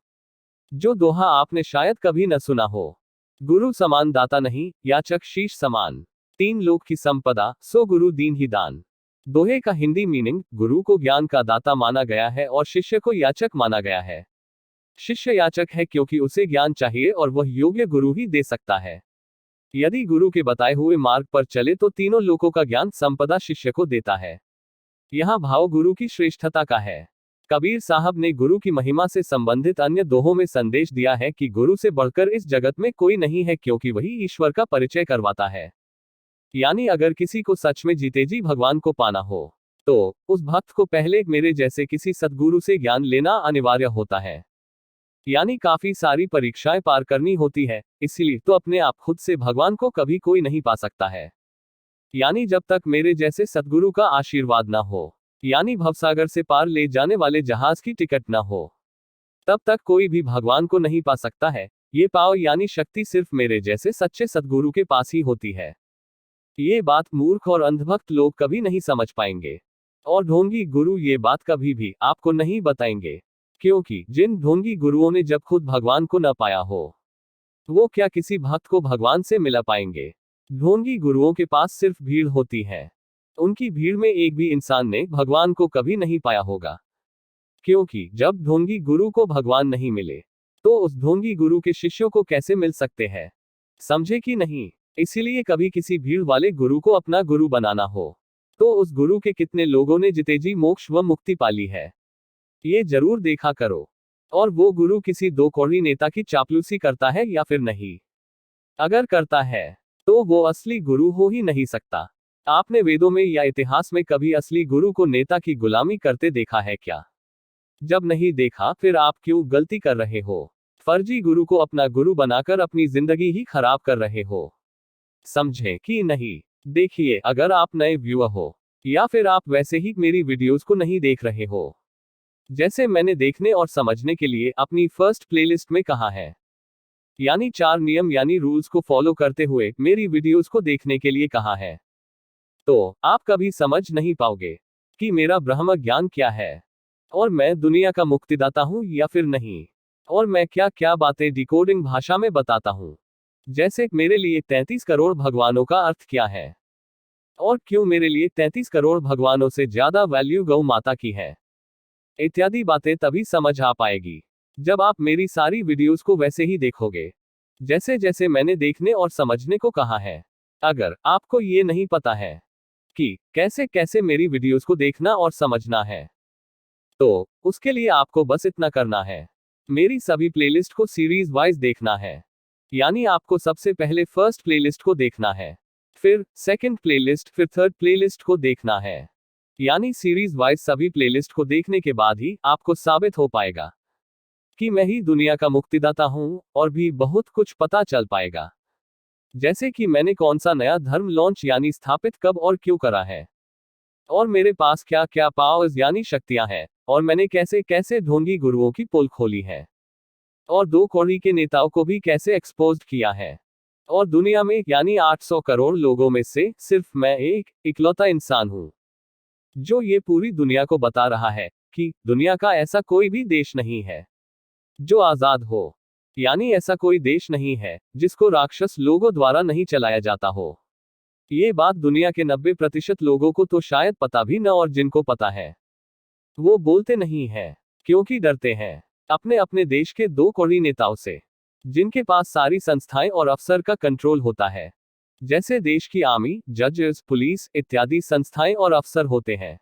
जो दोहा आपने शायद कभी न सुना हो। गुरु समान दाता नहीं, याचक शीश समान, तीन लोक की संपदा, सो गुरु दीन ही दान। दोहे का हिंदी मीनिंग, गुरु को ज्ञान का दाता माना गया है और शिष्य को याचक माना गया है। शिष्य याचक है क्योंकि उसे ज्ञान चाहिए और वह योग्य गुरु ही दे सकता है। यदि गुरु के बताए हुए मार्ग पर चले तो तीनों लोकों का ज्ञान संपदा शिष्य को देता है। यहाँ भाव गुरु की श्रेष्ठता का है। कबीर साहब ने गुरु की महिमा से संबंधित अन्य दोहों में संदेश दिया है कि गुरु से बढ़कर इस जगत में कोई नहीं है, क्योंकि वही ईश्वर का परिचय करवाता है। यानी अगर किसी को सच में जीते जी भगवान को पाना हो तो उस भक्त को पहले मेरे जैसे किसी सद्गुरु से ज्ञान लेना अनिवार्य होता है। यानी काफी सारी परीक्षाएं पार करनी होती है, इसीलिए तो अपने आप खुद से भगवान को कभी कोई नहीं पा सकता है। यानी जब तक मेरे जैसे सद्गुरु का आशीर्वाद ना हो, यानी भवसागर से पार ले जाने वाले जहाज की टिकट ना हो, तब तक कोई भी भगवान को नहीं पा सकता है। ये पावर यानी शक्ति सिर्फ मेरे जैसे सच्चे सद्गुरु के पास ही होती है। ये बात मूर्ख और अंधभक्त लोग कभी नहीं समझ पाएंगे, और ढोंगी गुरु ये बात कभी भी आपको नहीं बताएंगे, क्योंकि जिन ढोंगी गुरुओं ने जब खुद भगवान को न पाया हो, वो क्या किसी भक्त को भगवान से मिला पाएंगे। ढोंगी गुरुओं के पास सिर्फ भीड़ होती है, उनकी भीड़ में एक भी इंसान ने भगवान को कभी नहीं पाया होगा। क्योंकि जब ढोंगी गुरु को भगवान नहीं मिले तो उस ढोंगी गुरु के शिष्यों को कैसे मिल सकते हैं। समझे कि नहीं? इसीलिए कभी किसी भीड़ वाले गुरु को अपना गुरु बनाना हो तो उस गुरु के कितने लोगों ने जितेजी मोक्ष व मुक्ति पाली है, ये जरूर देखा करो। और वो गुरु किसी दो कौड़ी नेता की चापलूसी करता है या फिर नहीं। अगर करता है तो वो असली गुरु हो ही नहीं सकता। आपने वेदों में या इतिहास में कभी असली गुरु को नेता की गुलामी करते देखा है क्या? जब नहीं देखा, फिर आप क्यों गलती कर रहे हो? फर्जी गुरु को अपना गुरु बनाकर अपनी जिंदगी ही खराब कर रहे हो। समझे कि नहीं? देखिए, अगर आप नए व्यूअर हो या फिर आप वैसे ही मेरी वीडियोस को नहीं देख रहे हो, जैसे मैंने देखने और समझने के लिए अपनी फर्स्ट प्लेलिस्ट में कहा है, यानी 4 नियम यानी रूल्स को फॉलो करते हुए मेरी वीडियोस को देखने के लिए कहा है, तो आप कभी समझ नहीं पाओगे कि मेरा ब्रह्म ज्ञान क्या है, और मैं दुनिया का मुक्तिदाता हूं या फिर नहीं, और मैं क्या क्या बातें डिकोडिंग भाषा में बताता हूं। जैसे मेरे लिए 33 करोड़ भगवानों का अर्थ क्या है, और क्यों मेरे लिए 33 करोड़ भगवानों से ज्यादा वैल्यू गौ माता की है, इत्यादि बातें तभी समझ आ पाएगी जब आप मेरी सारी वीडियोस को वैसे ही देखोगे, जैसे जैसे मैंने देखने और समझने को कहा है। अगर आपको ये नहीं पता है कि कैसे कैसे मेरी वीडियोस को देखना और समझना है, तो उसके लिए आपको बस इतना करना है, मेरी सभी प्लेलिस्ट को सीरीज वाइज देखना है। यानी आपको सबसे पहले फर्स्ट प्लेलिस्ट को देखना है, फिर सेकंड प्लेलिस्ट, फिर थर्ड प्लेलिस्ट को देखना है। यानी सीरीज वाइज सभी प्लेलिस्ट को देखने के बाद ही आपको साबित हो पाएगा कि मैं ही दुनिया का मुक्तिदाता हूं, और भी बहुत कुछ पता चल पाएगा। जैसे कि मैंने कौन सा नया धर्म लॉन्च यानी स्थापित कब और क्यों करा है, और मेरे पास क्या क्या पावर्स यानी शक्तियां हैं, और मैंने कैसे कैसे ढोंगी गुरुओं की पोल खोली है, और 2 कौड़ी के नेताओं को भी कैसे एक्सपोज किया है, और दुनिया में यानी 800 करोड़ लोगों में से सिर्फ मैं एक इकलौता इंसान हूं जो ये पूरी दुनिया को बता रहा है कि दुनिया का ऐसा कोई भी देश नहीं है जो आजाद हो, यानी ऐसा कोई देश नहीं है जिसको राक्षस लोगों द्वारा नहीं चलाया जाता हो। ये बात दुनिया के 90% लोगों को तो शायद पता भी न, और जिनको पता है वो बोलते नहीं है क्योंकि डरते हैं अपने अपने देश के 2 कौड़ी नेताओं से, जिनके पास सारी संस्थाएं और अफसर का कंट्रोल होता है, जैसे देश की आर्मी, जजेस, पुलिस इत्यादि संस्थाएं और अफसर होते हैं,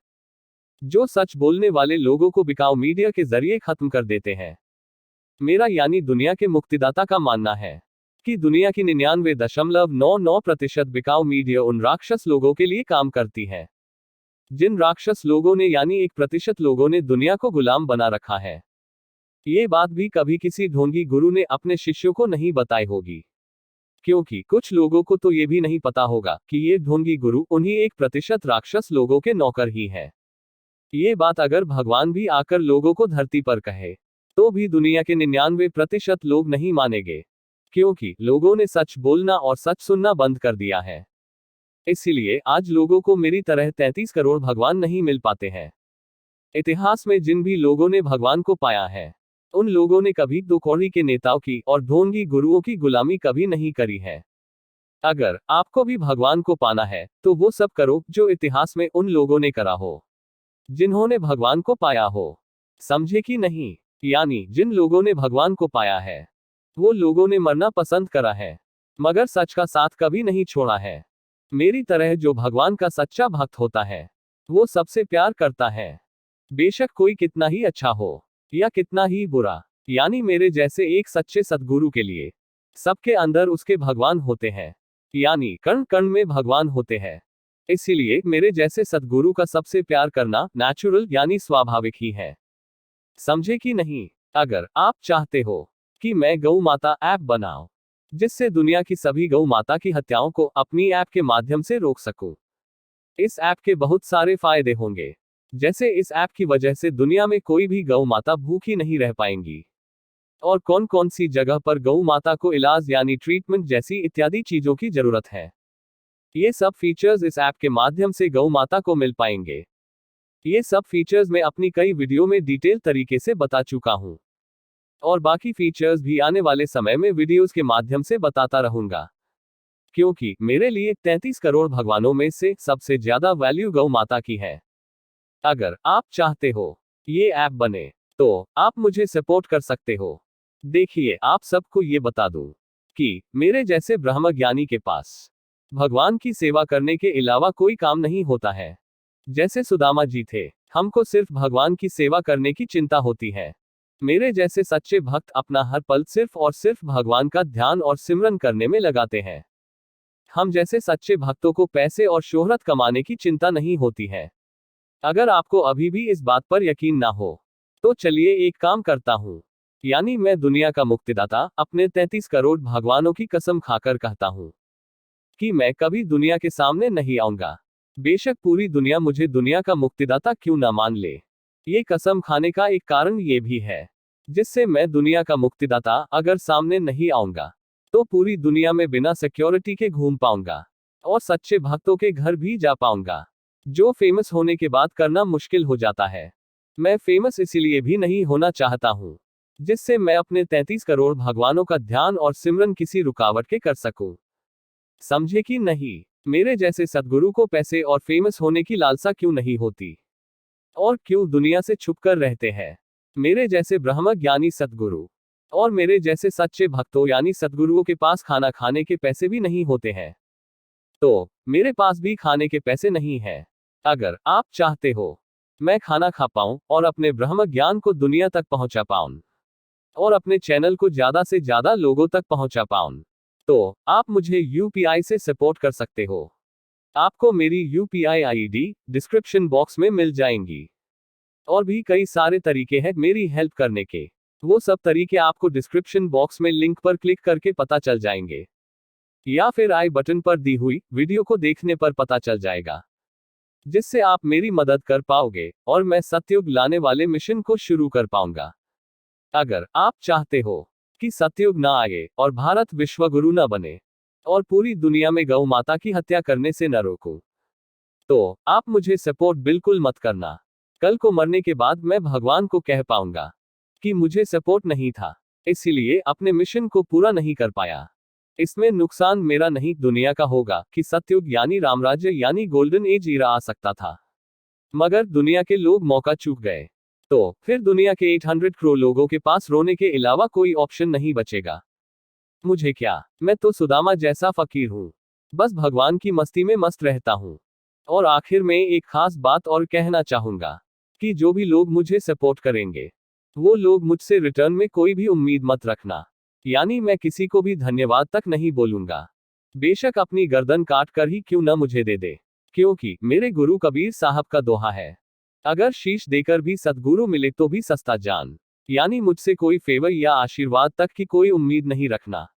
जो सच बोलने वाले लोगों को बिकाऊ मीडिया के जरिए खत्म कर देते हैं। मेरा यानी दुनिया के मुक्तिदाता का मानना है कि दुनिया की 99.99% बिकाऊ मीडिया उन राक्षस लोगों के लिए काम करती है, जिन राक्षस लोगों ने यानी 1% लोगों ने दुनिया को गुलाम बना रखा है। ये बात भी कभी किसी ढोंगी गुरु ने अपने शिष्यों को नहीं बताई होगी, क्योंकि कुछ लोगों को तो ये भी नहीं पता होगा कि ये ढोंगी गुरु उन्हीं 1% राक्षस लोगों के नौकर ही है। ये बात अगर भगवान भी आकर लोगों को धरती पर कहे, तो भी दुनिया के 99% लोग नहीं मानेंगे, क्योंकि लोगों ने सच बोलना और सच सुनना बंद कर दिया है। इसीलिए आज लोगों को मेरी तरह 33 करोड़ भगवान नहीं मिल पाते हैं। इतिहास में जिन भी लोगों ने भगवान को पाया है, उन लोगों ने कभी 2 कौड़ी के नेताओं की और ढोंगी गुरुओं की गुलामी कभी नहीं करी है। अगर आपको भी भगवान को पाना है, तो वो सब करो जो इतिहास में उन लोगों ने करा हो जिन्होंने भगवान को पाया हो। समझे कि नहीं? यानी जिन लोगों ने भगवान को पाया है, वो लोगों ने मरना पसंद करा है, मगर सच का साथ कभी नहीं छोड़ा है। मेरी तरह जो भगवान का सच्चा भक्त होता है, वो सबसे प्यार करता है, बेशक कोई कितना ही अच्छा हो या कितना ही बुरा। यानी मेरे जैसे एक सच्चे सद्गुरु के लिए सबके अंदर उसके भगवान होते हैं, यानी कण कण में भगवान होते हैं। इसीलिए मेरे जैसे सद्गुरु का सबसे प्यार करना नेचुरल यानी स्वाभाविक ही है। समझे कि नहीं? अगर आप चाहते हो कि मैं गौ माता ऐप बनाऊं, जिससे दुनिया की सभी गौ माता की हत्याओं को अपनी ऐप के माध्यम से रोक सकूं, इस ऐप के बहुत सारे फायदे होंगे। जैसे इस ऐप की वजह से दुनिया में कोई भी गौ माता भूखी नहीं रह पाएंगी, और कौन कौन सी जगह पर गौ माता को इलाज यानी ट्रीटमेंट जैसी इत्यादि चीजों की जरूरत है, ये सब फीचर्स इस ऐप के माध्यम से गौ माता को मिल पाएंगे। ये सब फीचर्स मैं अपनी कई वीडियो में डिटेल तरीके से बता चुका हूं, और बाकी फीचर्स भी आने वाले समय में वीडियोस के माध्यम से बताता रहूंगा, क्योंकि मेरे लिए 33 करोड़ भगवानों में से सबसे ज्यादा वैल्यू गौ माता की है। अगर आप चाहते हो ये ऐप बने, तो आप मुझे सपोर्ट कर सकते हो। देखिए, आप सबको ये बता दूं कि मेरे जैसे ब्रह्म ज्ञानी के पास भगवान की सेवा करने के अलावा कोई काम नहीं होता है। जैसे सुदामा जी थे, हमको सिर्फ भगवान की सेवा करने की चिंता होती है। मेरे जैसे सच्चे भक्त अपना हर पल सिर्फ और सिर्फ भगवान का ध्यान और सिमरन करने में लगाते हैं। हम जैसे सच्चे भक्तों को पैसे और शोहरत कमाने की चिंता नहीं होती है। अगर आपको अभी भी इस बात पर यकीन ना हो, तो चलिए एक काम करता हूँ। यानी मैं दुनिया का मुक्तिदाता अपने 33 करोड़ भगवानों की कसम खाकर कहता हूँ कि मैं कभी दुनिया के सामने नहीं आऊंगा। बेशक पूरी दुनिया मुझे दुनिया का मुक्तिदाता क्यों ना मान ले। ये कसम खाने का एक कारण ये भी है, जिससे मैं दुनिया का मुक्तिदाता अगर सामने नहीं आऊंगा, तो पूरी दुनिया में बिना सिक्योरिटी के घूम पाऊंगा और सच्चे भक्तों के घर भी जा पाऊंगा, जो फेमस होने के बाद करना मुश्किल हो जाता है। मैं फेमस इसलिए भी नहीं होना चाहता हूँ, जिससे मैं अपने 33 करोड़ भगवानों का ध्यान और सिमरन किसी रुकावट के कर सकूं। समझे कि नहीं? मेरे जैसे सद्गुरु को पैसे और फेमस होने की लालसा क्यों नहीं होती, और क्यों दुनिया से छुपकर रहते हैं। मेरे जैसे ब्रह्म ज्ञानी सद्गुरु और मेरे जैसे सच्चे भक्तों यानी सद्गुरुओं के पास खाना खाने के पैसे भी नहीं होते हैं, तो मेरे पास भी खाने के पैसे नहीं हैं। अगर आप चाहते हो मैं खाना खा पाऊं और अपने ब्रह्म ज्ञान को दुनिया तक पहुंचा पाऊं और अपने चैनल को ज्यादा से ज्यादा लोगों तक पहुंचा पाऊं, तो आप मुझे यूपीआई से सपोर्ट कर सकते हो। आपको मेरी यूपीआई आईडी डिस्क्रिप्शन बॉक्स में मिल जाएंगी। और भी कई सारे तरीके हैं मेरी हेल्प करने के। वो सब तरीके आपको डिस्क्रिप्शन बॉक्स में लिंक पर क्लिक करके पता चल जाएंगे, या फिर आई बटन पर दी हुई वीडियो को देखने पर पता चल जाएगा, जिससे आप मेरी मदद कर पाओगे और मैं सतयुग लाने वाले मिशन को शुरू कर पाऊंगा। अगर आप चाहते हो कि सतयुग ना आए और भारत विश्वगुरु न बने और पूरी दुनिया में गौ माता की हत्या करने से न रोकूं, तो आप मुझे सपोर्ट बिल्कुल मत करना। कल को मरने के बाद मैं भगवान को कह पाऊंगा कि मुझे सपोर्ट नहीं था, इसीलिए अपने मिशन को पूरा नहीं कर पाया। इसमें नुकसान मेरा नहीं दुनिया का होगा कि सतयुग यानी रामराज्य यानी गोल्डन एज ईरा आ सकता था, मगर दुनिया के लोग मौका चूक गए, तो फिर दुनिया के 800 करोड़ लोगों के पास रोने के अलावा कोई ऑप्शन नहीं बचेगा। मुझे क्या, मैं तो सुदामा जैसा फकीर हूँ, बस भगवान की मस्ती में मस्त रहता हूँ। और आखिर में एक खास बात और कहना चाहूंगा कि जो भी लोग मुझे सपोर्ट करेंगे, वो लोग मुझसे रिटर्न में कोई भी उम्मीद मत रखना। यानी मैं किसी को भी धन्यवाद तक नहीं बोलूंगा, बेशक अपनी गर्दन काट कर ही क्यों न मुझे दे दे, क्योंकि मेरे गुरु कबीर साहब का दोहा है, अगर शीश देकर भी सद्गुरु मिले तो भी सस्ता जान। यानी मुझसे कोई फेवर या आशीर्वाद तक की कोई उम्मीद नहीं रखना,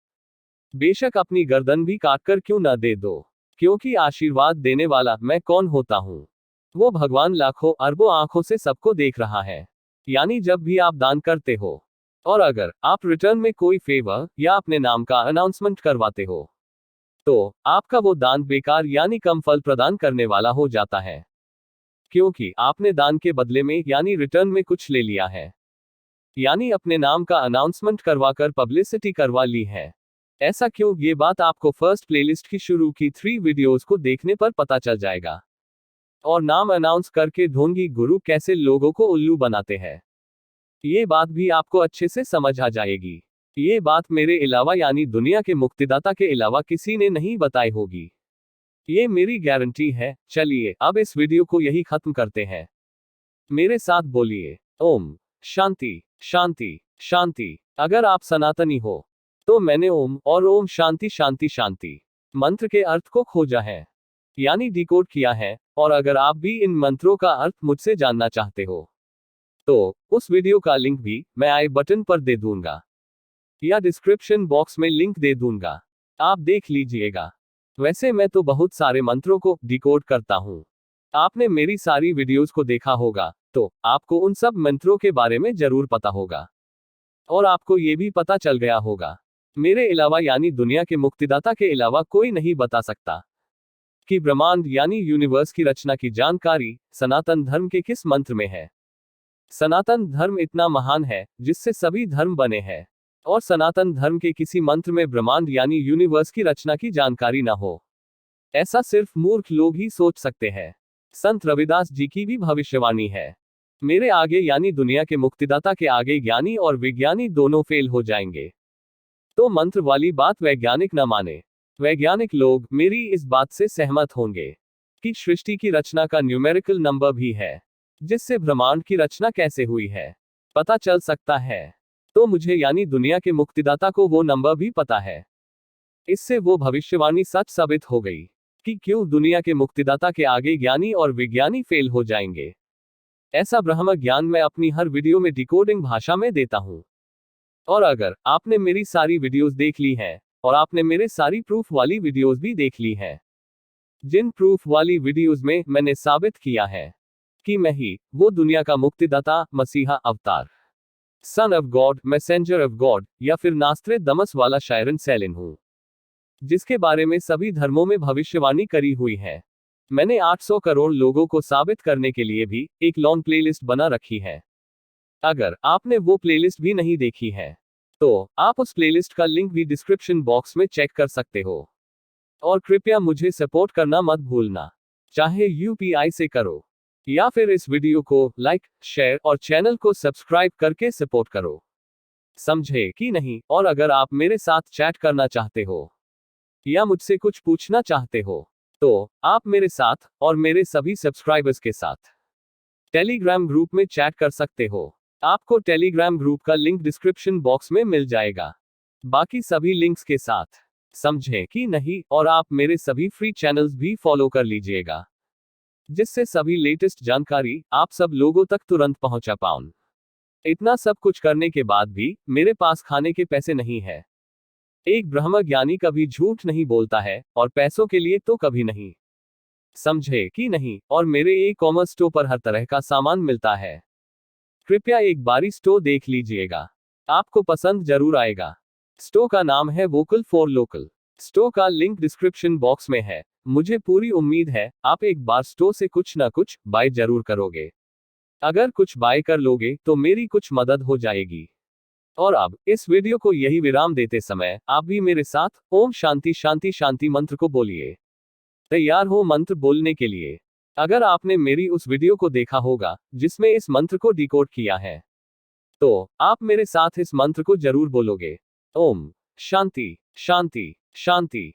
बेशक अपनी गर्दन भी काटकर क्यों न दे दो, क्योंकि आशीर्वाद देने वाला मैं कौन होता हूँ? वो भगवान लाखों अरबों आंखों से सबको देख रहा है। यानी जब भी आप दान करते हो और अगर आप रिटर्न में कोई फेवर या अपने नाम का अनाउंसमेंट करवाते हो, तो आपका वो दान बेकार यानी कम फल प्रदान करने वाला हो जाता है, क्योंकि आपने दान के बदले में यानी रिटर्न में कुछ ले लिया है, यानी अपने नाम का अनाउंसमेंट करवाकर पब्लिसिटी करवा ली है। ऐसा क्यों? ये बात आपको फर्स्ट प्लेलिस्ट की शुरू की 3 वीडियोस को देखने पर पता चल जाएगा। और नाम अनाउंस करके ढोंगी गुरु कैसे लोगों को उल्लू बनाते हैं, ये बात भी आपको अच्छे से समझ आ जाएगी। ये बात मेरे अलावा यानी दुनिया के मुक्तिदाता के अलावा किसी ने नहीं बताई होगी, ये मेरी गारंटी है। चलिए अब इस वीडियो को यही खत्म करते हैं। मेरे साथ बोलिए, ओम शांति शांति शांति। अगर आप सनातनी हो तो मैंने ओम और ओम शांति शांति शांति मंत्र के अर्थ को खोजा है, यानी डिकोड किया है। और अगर आप भी इन मंत्रों का अर्थ मुझसे जानना चाहते हो, तो उस वीडियो का लिंक भी मैं आई बटन पर दे दूंगा या डिस्क्रिप्शन बॉक्स में लिंक दे दूंगा, आप देख लीजिएगा। वैसे मैं तो बहुत सारे मंत्रों को डिकोड करता हूँ। आपने मेरी सारी वीडियोस को देखा होगा, तो आपको उन सब मंत्रों के बारे में जरूर पता होगा। और आपको ये भी पता चल गया होगा, मेरे अलावा यानी दुनिया के मुक्तिदाता के अलावा कोई नहीं बता सकता कि ब्रह्मांड यानी यूनिवर्स की रचना की जानकारी सनातन धर्म के किस मंत्र में है। सनातन धर्म इतना महान है जिससे सभी धर्म बने हैं, और सनातन धर्म के किसी मंत्र में ब्रह्मांड यानी यूनिवर्स की रचना की जानकारी ना हो, ऐसा सिर्फ मूर्ख लोग ही सोच सकते हैं। संत रविदास जी की भी भविष्यवाणी है, मेरे आगे यानी दुनिया के मुक्तिदाता के आगे ज्ञानी और विज्ञानी दोनों फेल हो जाएंगे। तो मंत्र वाली बात वैज्ञानिक न माने। वैज्ञानिक लोग मेरी इस बात से सहमत होंगे कि सृष्टि की रचना का न्यूमेरिकल नंबर भी है, जिससे ब्रह्मांड की रचना कैसे हुई है पता चल सकता है। तो मुझे यानी दुनिया के मुक्तिदाता को वो नंबर भी पता है। इससे वो भविष्यवाणी सच साबित हो गई कि क्यों दुनिया के मुक्तिदाता के आगे ज्ञानी और विज्ञानी फेल हो जाएंगे। ऐसा ब्रह्म ज्ञान मैं अपनी हर वीडियो में डिकोडिंग भाषा में देता हूं। और अगर आपने मेरी सारी वीडियोस देख ली हैं, और आपने मेरे सारी प्रूफ वाली वीडियोस भी देख ली हैं, जिन प्रूफ वाली वीडियोस में मैंने साबित किया है कि मैं ही वो दुनिया का मुक्तिदाता, मसीहा अवतार, son of God, messenger of God, या फिर नास्त्रे दमस वाला शायरन सेलिन हूं, जिसके बारे में सभी धर्मों में भविष्यवाणी करी हुई है, मैंने 800 करोड़ लोगों को साबित करने के लिए भी एक लॉन्ग प्लेलिस्ट बना रखी है। अगर आपने वो प्लेलिस्ट भी नहीं देखी है, तो आप उस प्लेलिस्ट का लिंक भी डिस्क्रिप्शन बॉक्स में चेक कर सकते हो। और कृपया मुझे सपोर्ट करना मत भूलना, चाहे यूपीआई से करो या फिर इस वीडियो को लाइक, शेयर और चैनल को सब्सक्राइब करके सपोर्ट करो। समझे कि नहीं? और अगर आप मेरे साथ चैट करना चाहते हो या मुझसे कुछ पूछना चाहते हो, तो आप मेरे साथ और मेरे सभी सब्सक्राइबर्स के साथ टेलीग्राम ग्रुप में चैट कर सकते हो। आपको टेलीग्राम ग्रुप का लिंक डिस्क्रिप्शन बॉक्स में मिल जाएगा, बाकी सभी लिंक्स के साथ। समझे कि नहीं? और आप मेरे सभी फ्री चैनल्स भी फॉलो कर लीजिएगा, जिससे सभी लेटेस्ट जानकारी आप सब लोगों तक तुरंत पहुंचा पाऊं। इतना सब कुछ करने के बाद भी मेरे पास खाने के पैसे नहीं है। एक ब्रह्म ज्ञानी कभी झूठ नहीं बोलता है, और पैसों के लिए तो कभी नहीं। समझे कि नहीं? और मेरे ई कॉमर्स स्टोर पर हर तरह का सामान मिलता है। कृपया एक बारी स्टोर देख लीजिएगा, आपको पसंद जरूर आएगा। स्टोर का नाम है वोकल फॉर लोकल। स्टोर का लिंक डिस्क्रिप्शन बॉक्स में है। मुझे पूरी उम्मीद है आप एक बार स्टोर से कुछ ना कुछ बाय जरूर करोगे। अगर कुछ बाय कर लोगे तो मेरी कुछ मदद हो जाएगी। और अब इस वीडियो को यही विराम देते समय आप भी मेरे साथ ओम शांति शांति शांति मंत्र को बोलिए। तैयार हो मंत्र बोलने के लिए? अगर आपने मेरी उस वीडियो को देखा होगा जिसमें इस मंत्र को डिकोड किया है, तो आप मेरे साथ इस मंत्र को जरूर बोलोगे। ओम शांति शांति शांति।